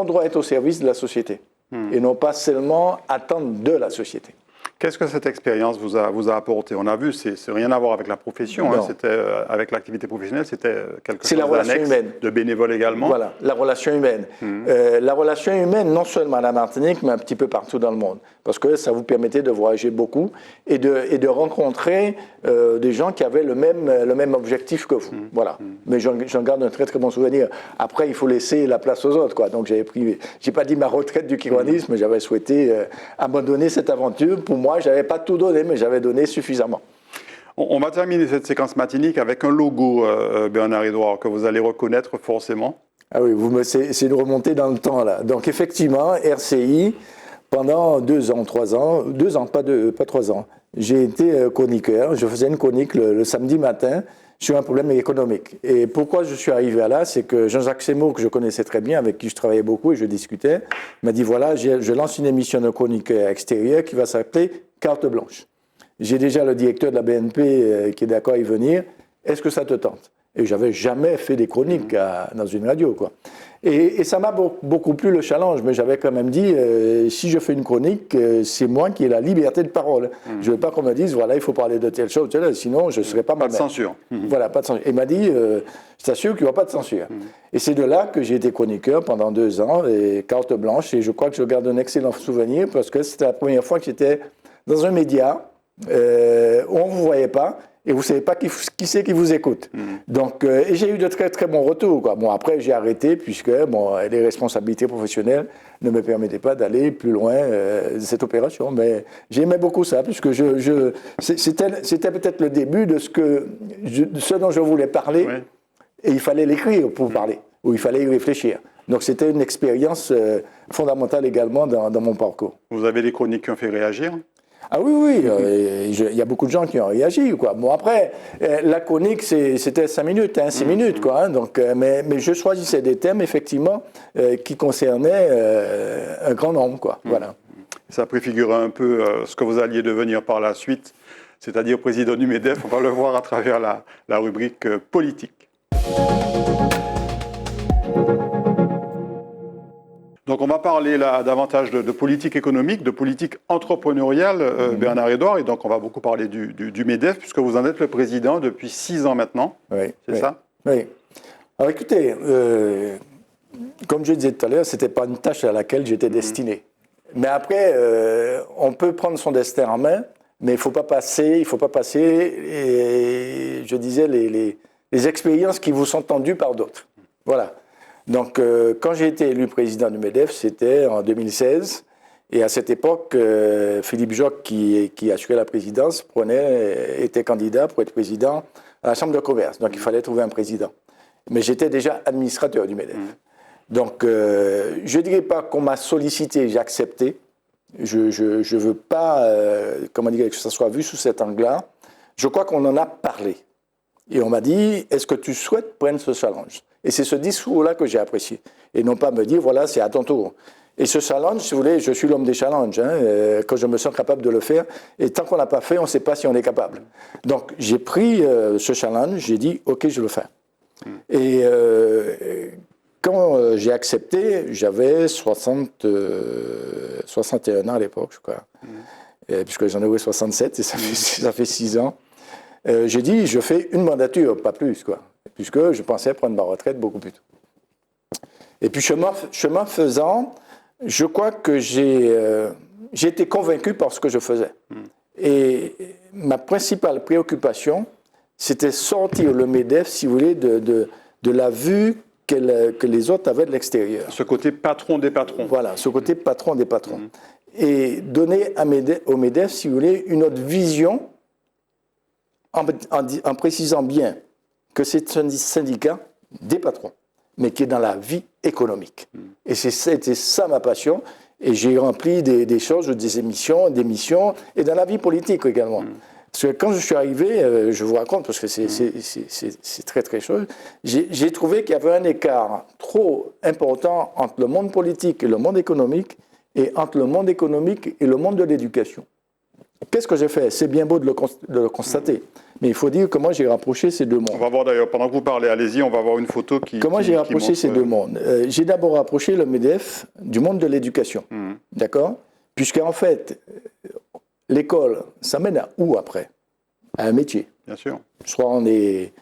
doit être au service de la société, et non pas seulement attendre de la société. Qu'est-ce que cette expérience vous a apporté? On a vu, c'est rien à voir avec la profession, hein, c'était avec l'activité professionnelle, c'était quelque chose d'annexe, de bénévole également. Voilà, la relation humaine. La relation humaine, non seulement à la Martinique, mais un petit peu partout dans le monde. Parce que ça vous permettait de voyager beaucoup et de rencontrer des gens qui avaient le même objectif que vous. Voilà. Mais j'en garde un très très bon souvenir. Après, il faut laisser la place aux autres, quoi. Donc j'ai pas dit ma retraite du Kiwanis, mais j'avais souhaité abandonner cette aventure. Pour moi, je n'avais pas tout donné, mais j'avais donné suffisamment. On va terminer cette séquence matinique avec un logo, Bernard-Édouard, que vous allez reconnaître forcément. Ah oui, c'est une remontée dans le temps, là. Donc effectivement, RCI, pendant 2 ans, 3 ans, 2 ans, pas 3 ans, j'ai été chroniqueur. Je faisais une chronique le samedi matin sur un problème économique. Et pourquoi je suis arrivé à là, c'est que Jean-Jacques Seymour, que je connaissais très bien, avec qui je travaillais beaucoup et je discutais, m'a dit, voilà, je lance une émission de chronique extérieure qui va s'appeler Carte Blanche. J'ai déjà le directeur de la BNP qui est d'accord à y venir. Est-ce que ça te tente? Et je n'avais jamais fait des chroniques dans une radio, quoi. Et ça m'a beaucoup plu le challenge, mais j'avais quand même dit, si je fais une chronique, c'est moi qui ai la liberté de parole. Je ne veux pas qu'on me dise, voilà, il faut parler de telle chose, sinon je ne serais pas Pas moi-même. de censure. Voilà, pas de censure. Et il m'a dit, je t'assure qu'il n'y aura pas de censure. Et c'est de là que j'ai été chroniqueur pendant 2 ans, et carte blanche, et je crois que je garde un excellent souvenir, parce que c'était la première fois que j'étais dans un média où on ne vous voyait pas, et vous ne savez pas qui c'est qui vous écoute. Donc, et j'ai eu de très très bons retours, quoi. Bon, après, j'ai arrêté puisque les responsabilités professionnelles ne me permettaient pas d'aller plus loin de cette opération. Mais j'aimais beaucoup ça, puisque c'était peut-être le début de ce dont je voulais parler, Oui. et il fallait l'écrire pour parler, ou il fallait y réfléchir. Donc, c'était une expérience fondamentale également dans mon parcours. Vous avez des chroniques qui ont fait réagir? Ah oui, il y a beaucoup de gens qui ont réagi, quoi. Bon, après, la chronique, c'était 5 minutes, 6 minutes, quoi. Donc, mais je choisissais des thèmes, effectivement, qui concernaient un grand nombre, quoi. Voilà. Ça préfigure un peu ce que vous alliez devenir par la suite, c'est-à-dire président du MEDEF. On va le voir à travers la rubrique politique. Donc on va parler là davantage de politique économique, de politique entrepreneuriale, Bernard-Édouard, et donc on va beaucoup parler du MEDEF, puisque vous en êtes le président depuis 6 ans maintenant, Oui, c'est ça? Oui. Alors écoutez, comme je disais tout à l'heure, ce n'était pas une tâche à laquelle j'étais destiné. Mais après, on peut prendre son destin en main, mais il ne faut pas passer, et, je disais, les expériences qui vous sont tendues par d'autres. Voilà. Donc, quand j'ai été élu président du MEDEF, c'était en 2016. Et à cette époque, Philippe Joc, qui assurait la présidence, était candidat pour être président à la Chambre de commerce. Donc, il fallait trouver un président. Mais j'étais déjà administrateur du MEDEF. Donc, je ne dirais pas qu'on m'a sollicité, j'ai accepté. Je ne veux pas que ça soit vu sous cet angle-là. Je crois qu'on en a parlé. Et on m'a dit, est-ce que tu souhaites prendre ce challenge? Et c'est ce discours-là que j'ai apprécié. Et non pas me dire, voilà, c'est à ton tour. Et ce challenge, si vous voulez, je suis l'homme des challenges, quand je me sens capable de le faire. Et tant qu'on n'a pas fait, on ne sait pas si on est capable. Donc, j'ai pris ce challenge, j'ai dit, OK, je le fais. Et quand j'ai accepté, j'avais 61 ans à l'époque, je crois. Puisque j'en ai eu 67, et ça fait 6 ans. J'ai dit, je fais une mandature, pas plus, quoi. Puisque je pensais prendre ma retraite beaucoup plus tôt. Et puis, chemin faisant, je crois que j'ai été convaincu par ce que je faisais. Et ma principale préoccupation, c'était sortir le MEDEF, si vous voulez, de la vue que les autres avaient de l'extérieur. Ce côté patron des patrons. Voilà, ce côté patron des patrons. Et donner au MEDEF, si vous voulez, une autre vision, en précisant bien que c'est un syndicat des patrons, mais qui est dans la vie économique. Et c'était ça ma passion. Et j'ai rempli des choses, des missions, et dans la vie politique également. Parce que quand je suis arrivé, je vous raconte, parce que c'est très très chose, j'ai trouvé qu'il y avait un écart trop important entre le monde politique et le monde économique, et entre le monde économique et le monde de l'éducation. Qu'est-ce que j'ai fait? C'est bien beau de le constater, mais il faut dire comment j'ai rapproché ces deux mondes. On va voir d'ailleurs, pendant que vous parlez, allez-y, on va voir une photo qui... Comment j'ai rapproché ces deux mondes? J'ai d'abord rapproché le MEDEF du monde de l'éducation, d'accord? Puisqu'en fait, l'école, ça mène à où après? À un métier. Bien sûr. Soit on est,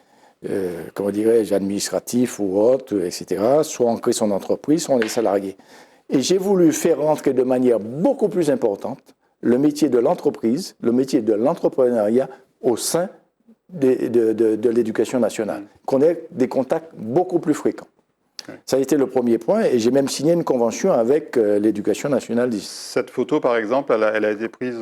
comment dirais-je, administratif ou autre, etc. Soit on crée son entreprise, soit on est salarié. Et j'ai voulu faire rentrer de manière beaucoup plus importante le métier de l'entreprise, le métier de l'entrepreneuriat au sein de l'éducation nationale, qu'on ait des contacts beaucoup plus fréquents. Okay. Ça a été le premier point, et j'ai même signé une convention avec l'éducation nationale. Cette photo, par exemple, elle a été prise...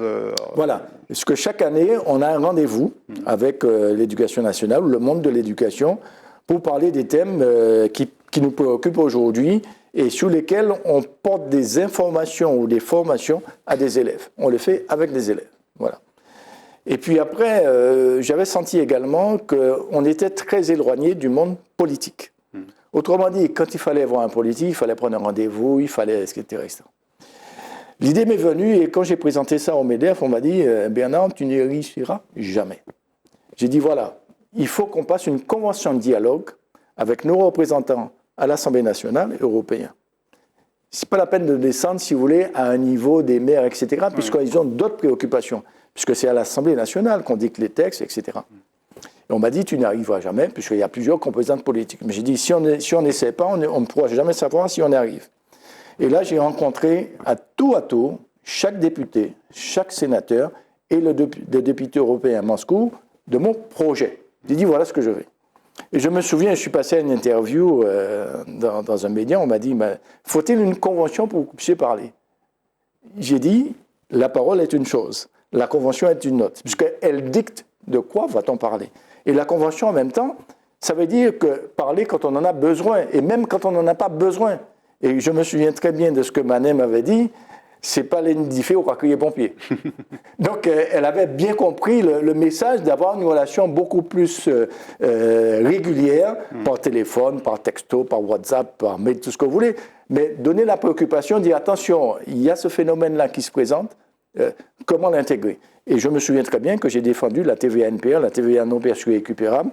Voilà, parce que chaque année, on a un rendez-vous avec l'éducation nationale, ou le monde de l'éducation, pour parler des thèmes qui nous préoccupent aujourd'hui, et sur lesquels on porte des informations ou des formations à des élèves. On le fait avec des élèves. Voilà. Et puis après, j'avais senti également qu'on était très éloigné du monde politique. Autrement dit, quand il fallait voir un politique, il fallait prendre un rendez-vous, il fallait, etc. L'idée m'est venue, et quand j'ai présenté ça au MEDEF, on m'a dit « Bernard, tu n'y réussiras jamais ». J'ai dit « Voilà, il faut qu'on passe une convention de dialogue avec nos représentants à l'Assemblée nationale et européens. Ce n'est pas la peine de descendre, si vous voulez, à un niveau des maires, etc., puisqu'ils ont d'autres préoccupations, puisque c'est à l'Assemblée nationale qu'on dicte les textes, etc. Et on m'a dit, tu n'y arriveras jamais, puisqu'il y a plusieurs composantes politiques. Mais j'ai dit, si on n'essaie pas, on ne pourra jamais savoir si on y arrive. Et là, j'ai rencontré à tour, chaque député, chaque sénateur et le député européen à Moscou de mon projet. J'ai dit, voilà ce que je veux. Et je me souviens, je suis passé à une interview dans un média, on m'a dit, faut-il une convention pour que vous puissiez parler? J'ai dit, la parole est une chose, la convention est une autre, puisqu'elle dicte de quoi va-t-on parler. Et la convention, en même temps, ça veut dire que parler quand on en a besoin, et même quand on n'en a pas besoin. Et je me souviens très bien de ce que Manet m'avait dit, c'est pas l'indifé au crier pompier. Donc, elle avait bien compris le message d'avoir une relation beaucoup plus régulière, par téléphone, par texto, par WhatsApp, par mail, tout ce que vous voulez, mais donner la préoccupation, dire attention, il y a ce phénomène-là qui se présente, comment l'intégrer? Et je me souviens très bien que j'ai défendu la TVA NPR, la TVA non perçue et récupérable,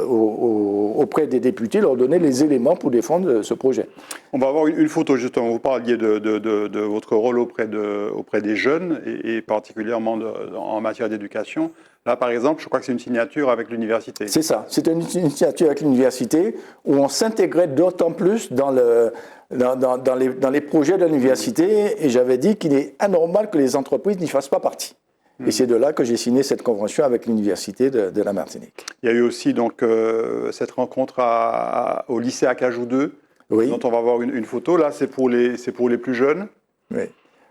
auprès des députés, leur donner les éléments pour défendre ce projet. On va avoir une photo, justement. Vous parliez de votre rôle auprès des jeunes, et particulièrement en matière d'éducation. Là, par exemple, je crois que c'est une signature avec l'université. C'est ça, c'est une signature avec l'université où on s'intégrait d'autant plus dans les projets de l'université, et j'avais dit qu'il est anormal que les entreprises n'y fassent pas partie. Et c'est de là que j'ai signé cette convention avec l'université de la Martinique. Il y a eu aussi donc cette rencontre au lycée Acajou 2, dont on va voir une photo. Là, c'est pour les plus jeunes. Oui.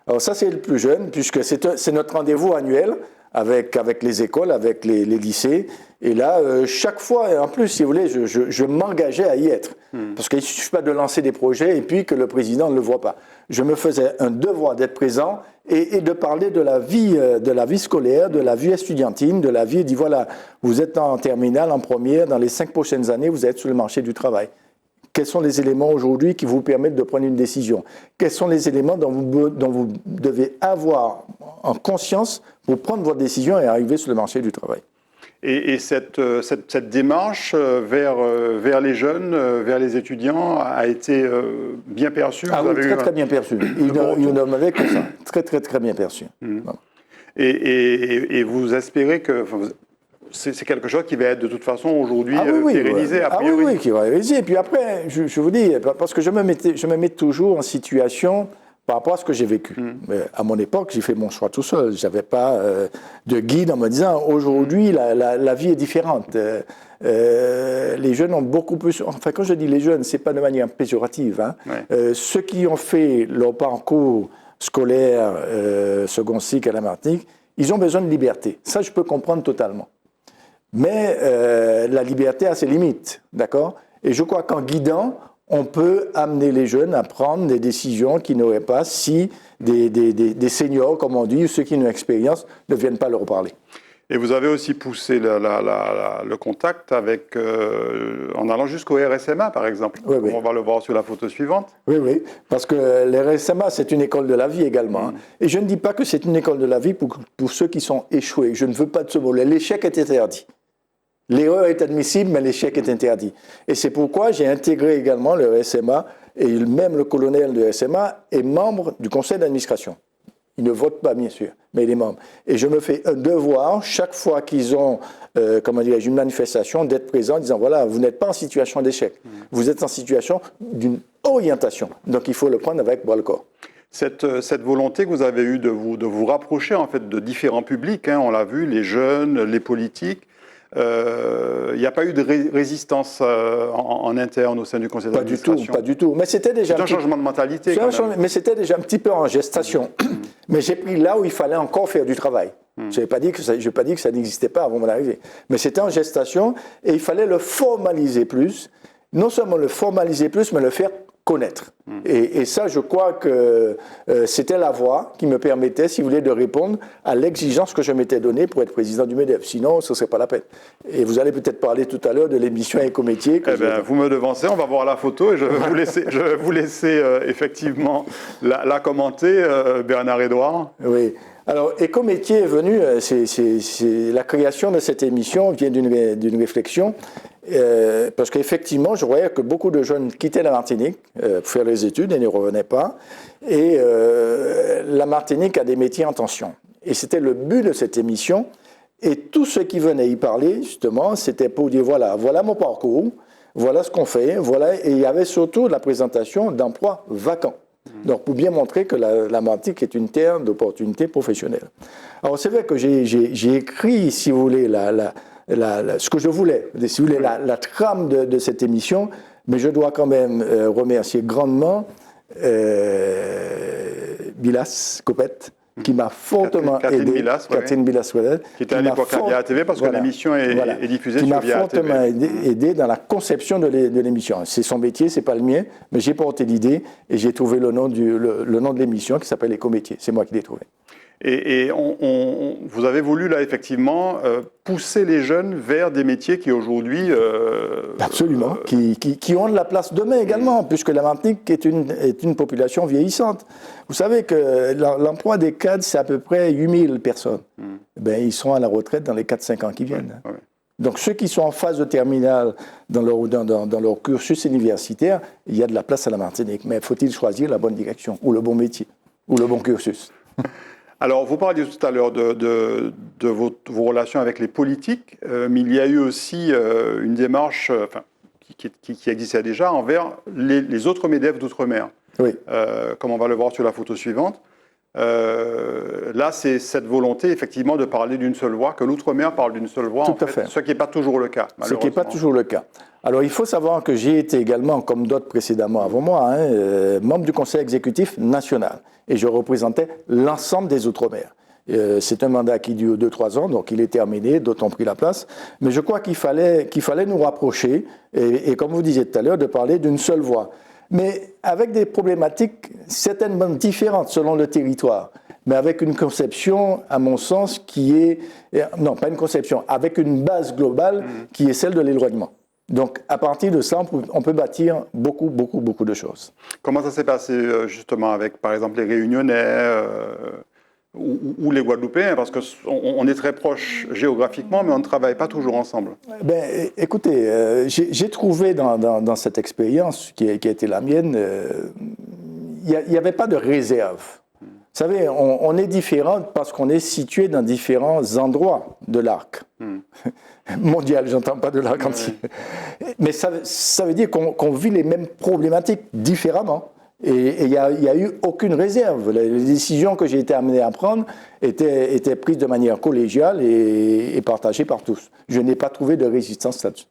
Alors ça, c'est le plus jeune, puisque c'est notre rendez-vous annuel avec les écoles, avec les lycées. Et là, chaque fois, et en plus, si vous voulez, je m'engageais à y être. Parce qu'il ne suffit pas de lancer des projets et puis que le président ne le voit pas. Je me faisais un devoir d'être présent et de parler de la vie scolaire, de la vie estudiantine, de la vie. Il dit, voilà, vous êtes en terminale, en première, dans les 5 prochaines années, vous êtes sur le marché du travail. Quels sont les éléments aujourd'hui qui vous permettent de prendre une décision? Quels sont les éléments dont vous devez avoir en conscience pour prendre votre décision et arriver sur le marché du travail? Et cette démarche vers les jeunes, vers les étudiants, a été bien perçue. Ah oui, très bien perçue. Il ne m'avait que ça. Très, très, très bien perçue. Voilà. Et vous espérez que... C'est quelque chose qui va être de toute façon aujourd'hui pérennisé, a priori. Oui, qui va pérenniser. Et puis après, je vous dis, parce que je me mets toujours en situation par rapport à ce que j'ai vécu. Mais à mon époque, j'ai fait mon choix tout seul. Je n'avais pas de guide en me disant, aujourd'hui, la vie est différente. Les jeunes ont beaucoup plus... Enfin, quand je dis les jeunes, ce n'est pas de manière péjorative. Hein. Ouais. Ceux qui ont fait leur parcours scolaire, second cycle à la Martinique, ils ont besoin de liberté. Ça, je peux comprendre totalement. Mais la liberté a ses limites, d'accord? Et je crois qu'en guidant, on peut amener les jeunes à prendre des décisions qu'ils n'auraient pas si des seniors, comme on dit, ou ceux qui ont une expérience, ne viennent pas leur parler. Et vous avez aussi poussé le contact avec, en allant jusqu'au RSMA, par exemple. Oui, oui. On va le voir sur la photo suivante. Oui, oui, parce que le RSMA, c'est une école de la vie également. Et je ne dis pas que c'est une école de la vie pour ceux qui sont échoués. Je ne veux pas de ce mot. L'échec est interdit. L'erreur est admissible, mais l'échec est interdit. Et c'est pourquoi j'ai intégré également le RSMA, et même le colonel du RSMA est membre du conseil d'administration. Il ne vote pas, bien sûr, mais il est membre. Et je me fais un devoir, chaque fois qu'ils ont une manifestation, d'être présent en disant, voilà, vous n'êtes pas en situation d'échec, vous êtes en situation d'une orientation. Donc il faut le prendre avec bras-le-corps. Cette volonté que vous avez eue de vous rapprocher en fait, de différents publics, hein, on l'a vu, les jeunes, les politiques, il n'y a pas eu de résistance en interne au sein du conseil d'administration? Pas du tout. Mais c'était déjà un changement de mentalité. Mais c'était déjà un petit peu en gestation. Mais j'ai pris là où il fallait encore faire du travail. Je n'ai pas dit que ça n'existait pas avant mon arrivée. Mais c'était en gestation et il fallait le formaliser plus. Non seulement le formaliser plus, mais le faire connaître. Et ça, je crois que c'était la voie qui me permettait, si vous voulez, de répondre à l'exigence que je m'étais donnée pour être président du MEDEF. Sinon, ce ne serait pas la peine. Et vous allez peut-être parler tout à l'heure de l'émission Écométier. Vous me devancez, on va voir la photo et je vais vous laisser effectivement la commenter, Bernard-Édouard. Oui. Alors, Écométier est venu, la création de cette émission vient d'une réflexion, parce qu'effectivement, je voyais que beaucoup de jeunes quittaient la Martinique pour faire les études et ne revenaient pas, et la Martinique a des métiers en tension. Et c'était le but de cette émission, et tous ceux qui venaient y parler, justement, c'était pour dire, voilà mon parcours, voilà ce qu'on fait, voilà, et il y avait surtout la présentation d'emplois vacants. Donc, pour bien montrer que la Martinique est une terre d'opportunités professionnelles. Alors, c'est vrai que j'ai écrit, si vous voulez, ce que je voulais, si vous voulez, la trame de cette émission, mais je dois quand même remercier grandement Bilas Copette, qui m'a fortement aidé. Catherine Bilas, qui était à l'époque à Via TV, parce que l'émission est diffusée sur Via TV. Qui m'a fortement aidé dans la conception de l'émission. C'est son métier, c'est pas le mien, mais j'ai porté l'idée et j'ai trouvé le nom de l'émission qui s'appelle Écométier. C'est moi qui l'ai trouvé. Et vous avez voulu, là, effectivement, pousser les jeunes vers des métiers qui, aujourd'hui... Absolument, qui ont de la place demain également, puisque la Martinique est une population vieillissante. Vous savez que l'emploi des cadres, c'est à peu près 8000 personnes. Ben, ils seront à la retraite dans les 4-5 ans qui viennent. Ouais. Donc, ceux qui sont en phase de terminale dans leur cursus universitaire, il y a de la place à la Martinique. Mais faut-il choisir la bonne direction, ou le bon métier, ou le bon cursus? Alors, vous parliez tout à l'heure de vos relations avec les politiques, mais il y a eu aussi une démarche qui existait déjà envers les autres MEDEF d'outre-mer. Oui. Comme on va le voir sur la photo suivante. Là, c'est cette volonté, effectivement, de parler d'une seule voix, que l'outre-mer parle d'une seule voix, Tout à fait. Ce qui n'est pas toujours le cas, malheureusement. Ce qui n'est pas toujours le cas. Alors, il faut savoir que j'ai été également, comme d'autres précédemment avant moi, membre du Conseil exécutif national. Et je représentais l'ensemble des Outre-mer. C'est un mandat qui dure 2-3 ans, donc il est terminé, d'autres ont pris la place. Mais je crois qu'il fallait nous rapprocher, et comme vous disiez tout à l'heure, de parler d'une seule voix. Mais avec des problématiques certainement différentes selon le territoire, mais avec une conception, à mon sens, qui est... Non, pas une conception, avec une base globale qui est celle de l'éloignement. Donc, à partir de ça, on peut bâtir beaucoup de choses. Comment ça s'est passé, justement, avec, par exemple, les Réunionnais ou les Guadeloupéens? Parce qu'on est très proches géographiquement, mais on ne travaille pas toujours ensemble. Ben, écoutez, j'ai trouvé dans cette expérience qui a été la mienne, il n'y avait pas de réserve. Vous savez, on est différents parce qu'on est situé dans différents endroits de l'arc. Mondial, j'entends pas de l'arc entier. Mais ça veut dire qu'on vit les mêmes problématiques différemment. Et il n'y a eu aucune réserve. Les décisions que j'ai été amené à prendre étaient prises de manière collégiale et partagées par tous. Je n'ai pas trouvé de résistance là-dessus.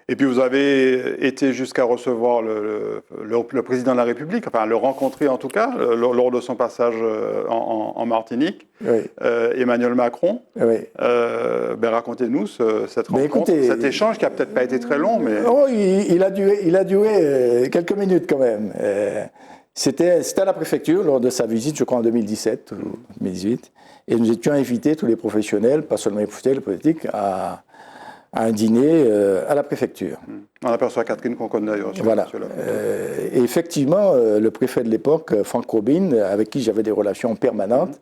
Et puis vous avez été jusqu'à recevoir le président de la République, enfin le rencontrer en tout cas, lors de son passage en Martinique, oui. Emmanuel Macron. Oui. Racontez-nous cette rencontre, écoutez, cet échange qui n'a peut-être pas été très long, mais... Oh, il a duré quelques minutes quand même. C'était à la préfecture lors de sa visite, je crois en 2017 ou 2018, et nous étions invités, tous les professionnels, pas seulement les professionnels, les politiques, à un dîner à la préfecture. On aperçoit Catherine qu'on connaît d'ailleurs. Voilà. Et effectivement, le préfet de l'époque, Franck Robin, avec qui j'avais des relations permanentes,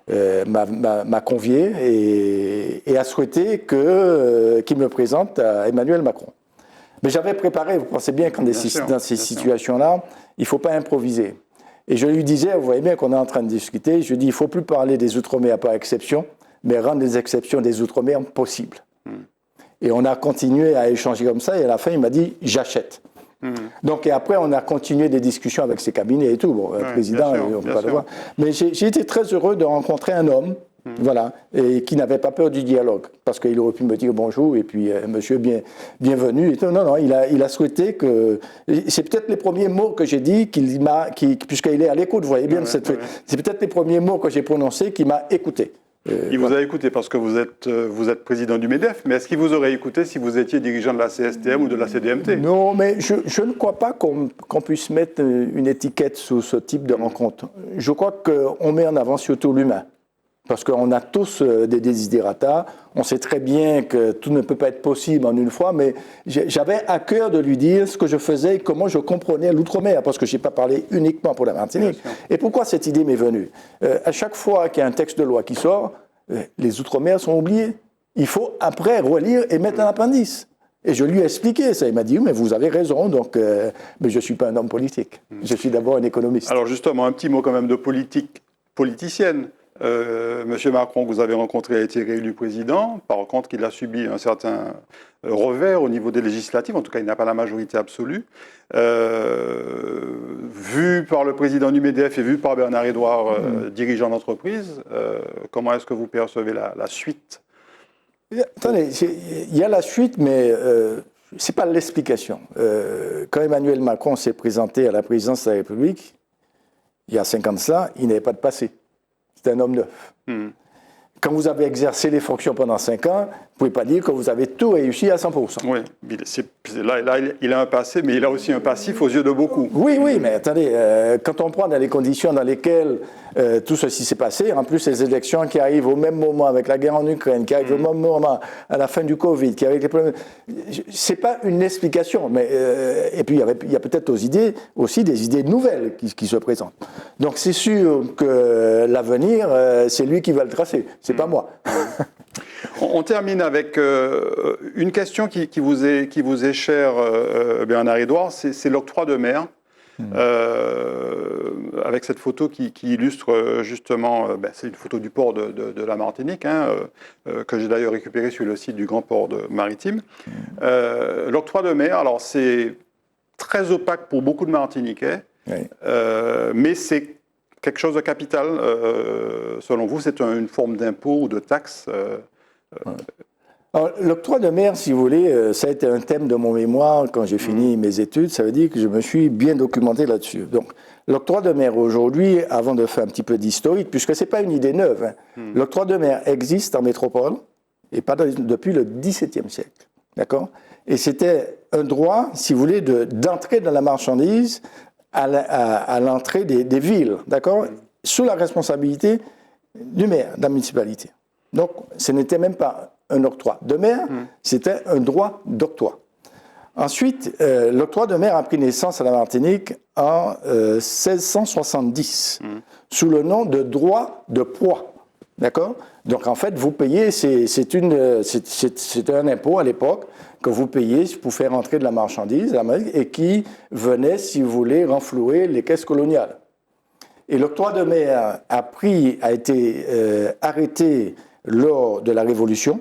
m'a convié et a souhaité qu'il me présente à Emmanuel Macron. Mais j'avais préparé, vous pensez bien qu'en dans ces situations-là, il ne faut pas improviser. Et je lui disais, vous voyez bien qu'on est en train de discuter, je lui dis, il ne faut plus parler des Outre-mer par exception, mais rendre les exceptions des Outre-mer possibles. Et on a continué à échanger comme ça, et à la fin, il m'a dit « j'achète ». Donc, et après, on a continué des discussions avec ses cabinets et tout. Bon, le président, on ne peut pas le voir. Mais j'ai été très heureux de rencontrer un homme, voilà, et qui n'avait pas peur du dialogue, parce qu'il aurait pu me dire bonjour, et puis monsieur, bienvenue. Et tout. Non, il a souhaité que... C'est peut-être les premiers mots que j'ai dit, puisqu'il est à l'écoute, vous voyez bien, c'est peut-être les premiers mots que j'ai prononcés qu'il m'a écouté. Il vous a écouté parce que vous êtes président du MEDEF, mais est-ce qu'il vous aurait écouté si vous étiez dirigeant de la CSTM ou de la CDMT? Non, mais je ne crois pas qu'on puisse mettre une étiquette sous ce type de rencontre. Je crois qu'on met en avant surtout l'humain. Parce qu'on a tous des desiderata, on sait très bien que tout ne peut pas être possible en une fois, mais j'avais à cœur de lui dire ce que je faisais et comment je comprenais l'outre-mer, parce que je n'ai pas parlé uniquement pour la Martinique. Et pourquoi cette idée m'est venue? À chaque fois qu'il y a un texte de loi qui sort, les outre-mer sont oubliés. Il faut après relire et mettre un appendice. Et je lui ai expliqué ça. Il m'a dit, mais vous avez raison, donc, mais je ne suis pas un homme politique. Je suis d'abord un économiste. Alors justement, un petit mot quand même de politique politicienne. Monsieur Macron, vous avez rencontré, a été réélu président. Par contre, il a subi un certain revers au niveau des législatives. En tout cas, il n'a pas la majorité absolue. Vu par le président du MEDEF et vu par Bernard Edouard, dirigeant d'entreprise, comment est-ce que vous percevez la suite? Attendez, il y a la suite, mais ce n'est pas l'explication. Quand Emmanuel Macron s'est présenté à la présidence de la République, il y a 5 ans de cela, il n'avait pas de passé. C'était un homme neuf. Quand vous avez exercé les fonctions pendant 5 ans, vous ne pouvez pas dire que vous avez tout réussi à 100%. Oui, là, il a un passé, mais il a aussi un passif aux yeux de beaucoup. Oui, mais attendez, quand on prend dans les conditions dans lesquelles tout ceci s'est passé, en plus les élections qui arrivent au même moment avec la guerre en Ukraine, qui arrivent au même moment à la fin du Covid, qui arrivent les problèmes, c'est pas une explication, mais et puis il y a peut-être aussi des idées nouvelles qui se présentent. Donc c'est sûr que l'avenir, c'est lui qui va le tracer, c'est pas moi. On termine avec une question qui vous est chère, Bernard Edouard, c'est l'octroi de mer. Avec cette photo qui illustre justement, c'est une photo du port de la Martinique, que j'ai d'ailleurs récupéré sur le site du Grand Port Maritime. L'octroi de mer, alors c'est très opaque pour beaucoup de Martiniquais, mais c'est quelque chose de capital. Selon vous, c'est une forme d'impôt ou de taxe L'octroi de mer, si vous voulez, ça a été un thème de mon mémoire quand j'ai fini mes études. Ça veut dire que je me suis bien documenté là-dessus. Donc, l'octroi de mer aujourd'hui, avant de faire un petit peu d'historique, puisque ce n'est pas une idée neuve, l'octroi de mer existe en métropole, et pas depuis le XVIIe siècle. D'accord? Et c'était un droit, si vous voulez, d'entrer dans la marchandise à l'entrée des villes, d'accord? Sous la responsabilité du maire, de la municipalité. Donc, ce n'était même pas un octroi de mer, c'était un droit d'octroi. Ensuite, l'octroi de mer a pris naissance à la Martinique en 1670, sous le nom de droit de proie. D'accord? Donc, en fait, vous payez, c'était un impôt à l'époque que vous payez pour faire entrer de la marchandise et qui venait, si vous voulez, renflouer les caisses coloniales. Et l'octroi de mer a été arrêté lors de la Révolution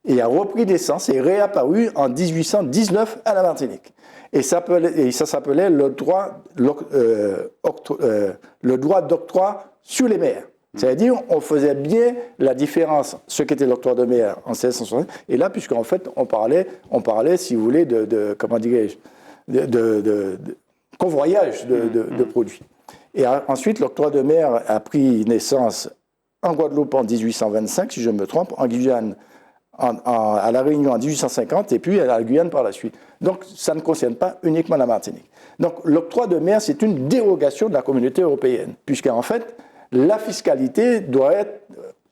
et a repris naissance et réapparu en 1819 à la Martinique. Et ça s'appelait le droit d'octroi sur les mers. C'est-à-dire, on faisait bien la différence, ce qu'était l'octroi de mer en 1660, et là, puisqu'en fait, on parlait, si vous voulez, comment dirais-je, de convoyage de produits. Et ensuite, l'octroi de mer a pris naissance en Guadeloupe en 1825, si je ne me trompe, en Guyane, à La Réunion en 1850, et puis à la Guyane par la suite. Donc, ça ne concerne pas uniquement la Martinique. Donc, l'octroi de mer, c'est une dérogation de la communauté européenne, puisqu'en fait, la fiscalité doit être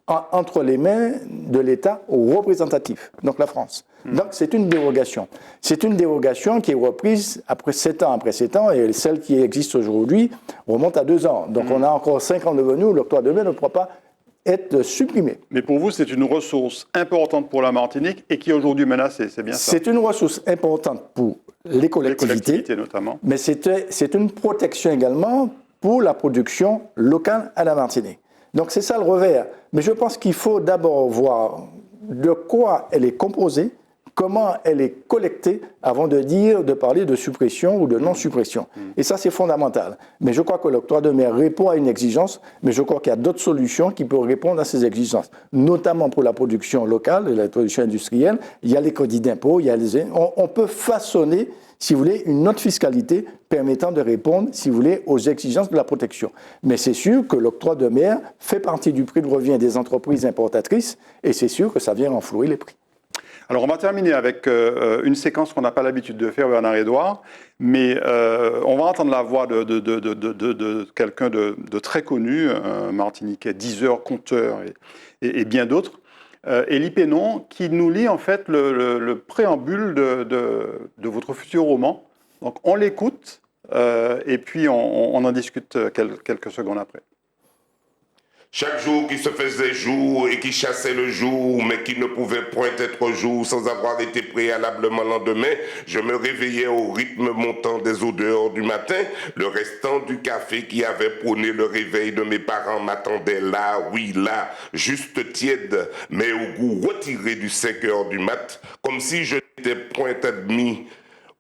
entre les mains de l'État représentatif, donc la France. Donc, c'est une dérogation. C'est une dérogation qui est reprise après 7 ans, et celle qui existe aujourd'hui remonte à 2 ans. Donc, on a encore 5 ans devant nous, l'octroi de mer ne pourra pas être supprimé. Mais pour vous, c'est une ressource importante pour la Martinique et qui est aujourd'hui menacée, c'est bien ça? C'est une ressource importante pour les collectivités notamment. Mais c'est une protection également pour la production locale à la Martinique. Donc c'est ça le revers. Mais je pense qu'il faut d'abord voir de quoi elle est composée, comment elle est collectée, avant de parler de suppression ou de non-suppression. Et ça, c'est fondamental. Mais je crois que l'octroi de mer répond à une exigence, mais je crois qu'il y a d'autres solutions qui peuvent répondre à ces exigences, notamment pour la production locale et la production industrielle. Il y a les crédits d'impôt, on peut façonner, si vous voulez, une autre fiscalité permettant de répondre, si vous voulez, aux exigences de la protection. Mais c'est sûr que l'octroi de mer fait partie du prix de revient des entreprises importatrices, et c'est sûr que ça vient renflouer les prix. Alors, on va terminer avec une séquence qu'on n'a pas l'habitude de faire, Bernard-Édouard, mais on va entendre la voix de quelqu'un de très connu, un Martiniquais, diseur, conteur et bien d'autres, Élie Pénon, qui nous lit en fait le préambule de votre futur roman. Donc, on l'écoute et puis on en discute quelques secondes après. Chaque jour qui se faisait jour et qui chassait le jour, mais qui ne pouvait point être jour sans avoir été préalablement lendemain, je me réveillais au rythme montant des odeurs du matin. Le restant du café qui avait prôné le réveil de mes parents m'attendait là, oui là, juste tiède, mais au goût retiré du 5 heures du mat, comme si je n'étais point admis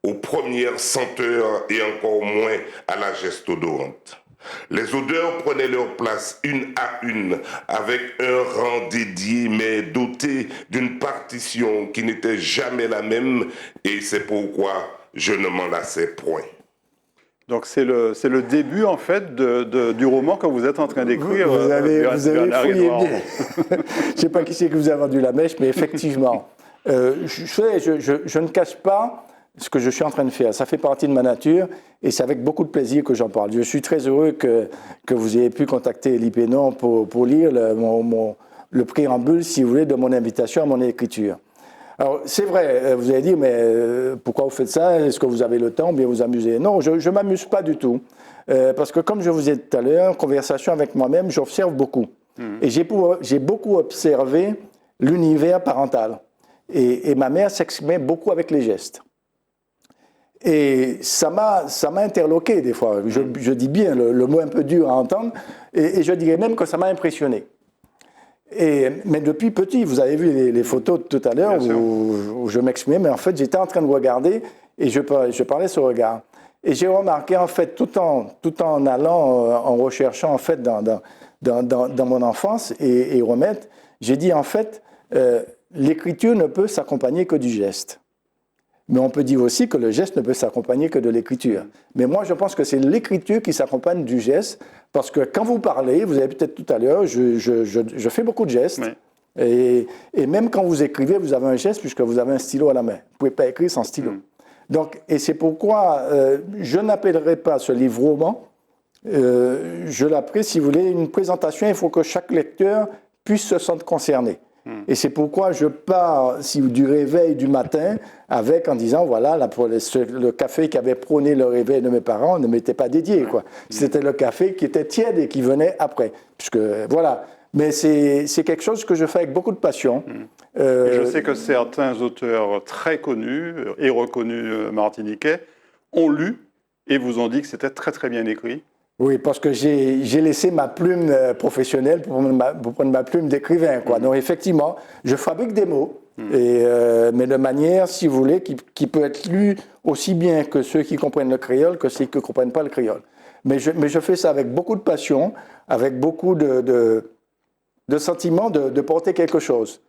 aux premières senteurs et encore moins à la geste odorante. Les odeurs prenaient leur place une à une, avec un rang dédié mais doté d'une partition qui n'était jamais la même, et c'est pourquoi je ne m'en lassais point. Donc c'est le début en fait du roman que vous êtes en train d'écrire. Vous avez fouillé bien. Je ne sais pas qui c'est que vous avez vendu la mèche, mais effectivement, je ne cache pas ce que je suis en train de faire. Ça fait partie de ma nature et c'est avec beaucoup de plaisir que j'en parle. Je suis très heureux que vous ayez pu contacter Élie Pénon pour lire le préambule, si vous voulez, de mon invitation à mon écriture. Alors, c'est vrai, vous allez dire, mais pourquoi vous faites ça? Est-ce que vous avez le temps ou bien vous amusez? Non, je ne m'amuse pas du tout. Parce que comme je vous ai dit tout à l'heure, en conversation avec moi-même, j'observe beaucoup. Et j'ai beaucoup observé l'univers parental. Et ma mère s'exprimait beaucoup avec les gestes. Et ça m'a interloqué des fois. Je dis bien le mot un peu dur à entendre, et je dirais même que ça m'a impressionné. Mais depuis petit, vous avez vu les photos de tout à l'heure où je m'exprimais, mais en fait j'étais en train de regarder et je parlais ce regard. Et j'ai remarqué en fait, tout en allant, en recherchant en fait dans mon enfance et remettre, j'ai dit en fait, l'écriture ne peut s'accompagner que du geste. Mais on peut dire aussi que le geste ne peut s'accompagner que de l'écriture. Mais moi, je pense que c'est l'écriture qui s'accompagne du geste, parce que quand vous parlez, vous avez peut-être tout à l'heure, je fais beaucoup de gestes, et même quand vous écrivez, vous avez un geste puisque vous avez un stylo à la main. Vous ne pouvez pas écrire sans stylo. Donc, et c'est pourquoi je n'appellerai pas ce livre roman, je l'appelle, si vous voulez, une présentation. Il faut que chaque lecteur puisse se sentir concerné. Et c'est pourquoi je pars du réveil du matin en disant, voilà, le café qui avait prôné le réveil de mes parents ne m'était pas dédié, quoi. C'était le café qui était tiède et qui venait après. Puisque, voilà. Mais c'est quelque chose que je fais avec beaucoup de passion. Et je sais que certains auteurs très connus et reconnus martiniquais ont lu et vous ont dit que c'était très très bien écrit. Oui, parce que j'ai laissé ma plume professionnelle pour prendre ma plume d'écrivain, quoi. Donc effectivement, je fabrique des mots, mais de manière, si vous voulez, qui peut être lue aussi bien que ceux qui comprennent le créole que ceux qui ne comprennent pas le créole. Mais je fais ça avec beaucoup de passion, avec beaucoup de sentiment de porter quelque chose.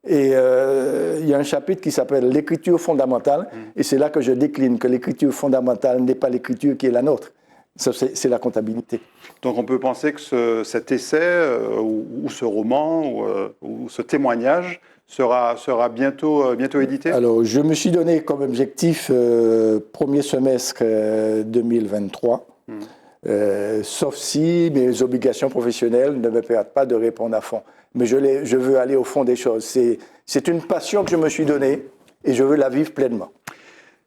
Et il y a un chapitre qui s'appelle « L'écriture fondamentale », et c'est là que je décline que l'écriture fondamentale n'est pas l'écriture qui est la nôtre. C'est la comptabilité. Donc on peut penser que cet essai ou ce roman ou ce témoignage sera bientôt édité? Alors je me suis donné comme objectif premier semestre 2023, sauf si mes obligations professionnelles ne me permettent pas de répondre à fond. Mais je veux aller au fond des choses. C'est une passion que je me suis donnée et je veux la vivre pleinement.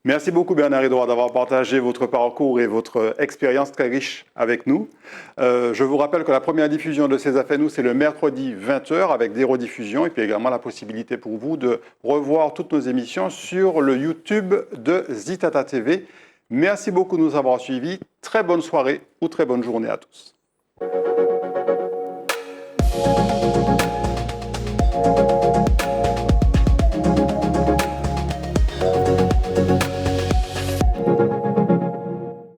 Merci beaucoup Bernard-Édouard d'avoir partagé votre parcours et votre expérience très riche avec nous. Je vous rappelle que la première diffusion de Ces Affaires Nous, c'est le mercredi 20h avec des rediffusions et puis également la possibilité pour vous de revoir toutes nos émissions sur le YouTube de Zitata TV. Merci beaucoup de nous avoir suivis. Très bonne soirée ou très bonne journée à tous.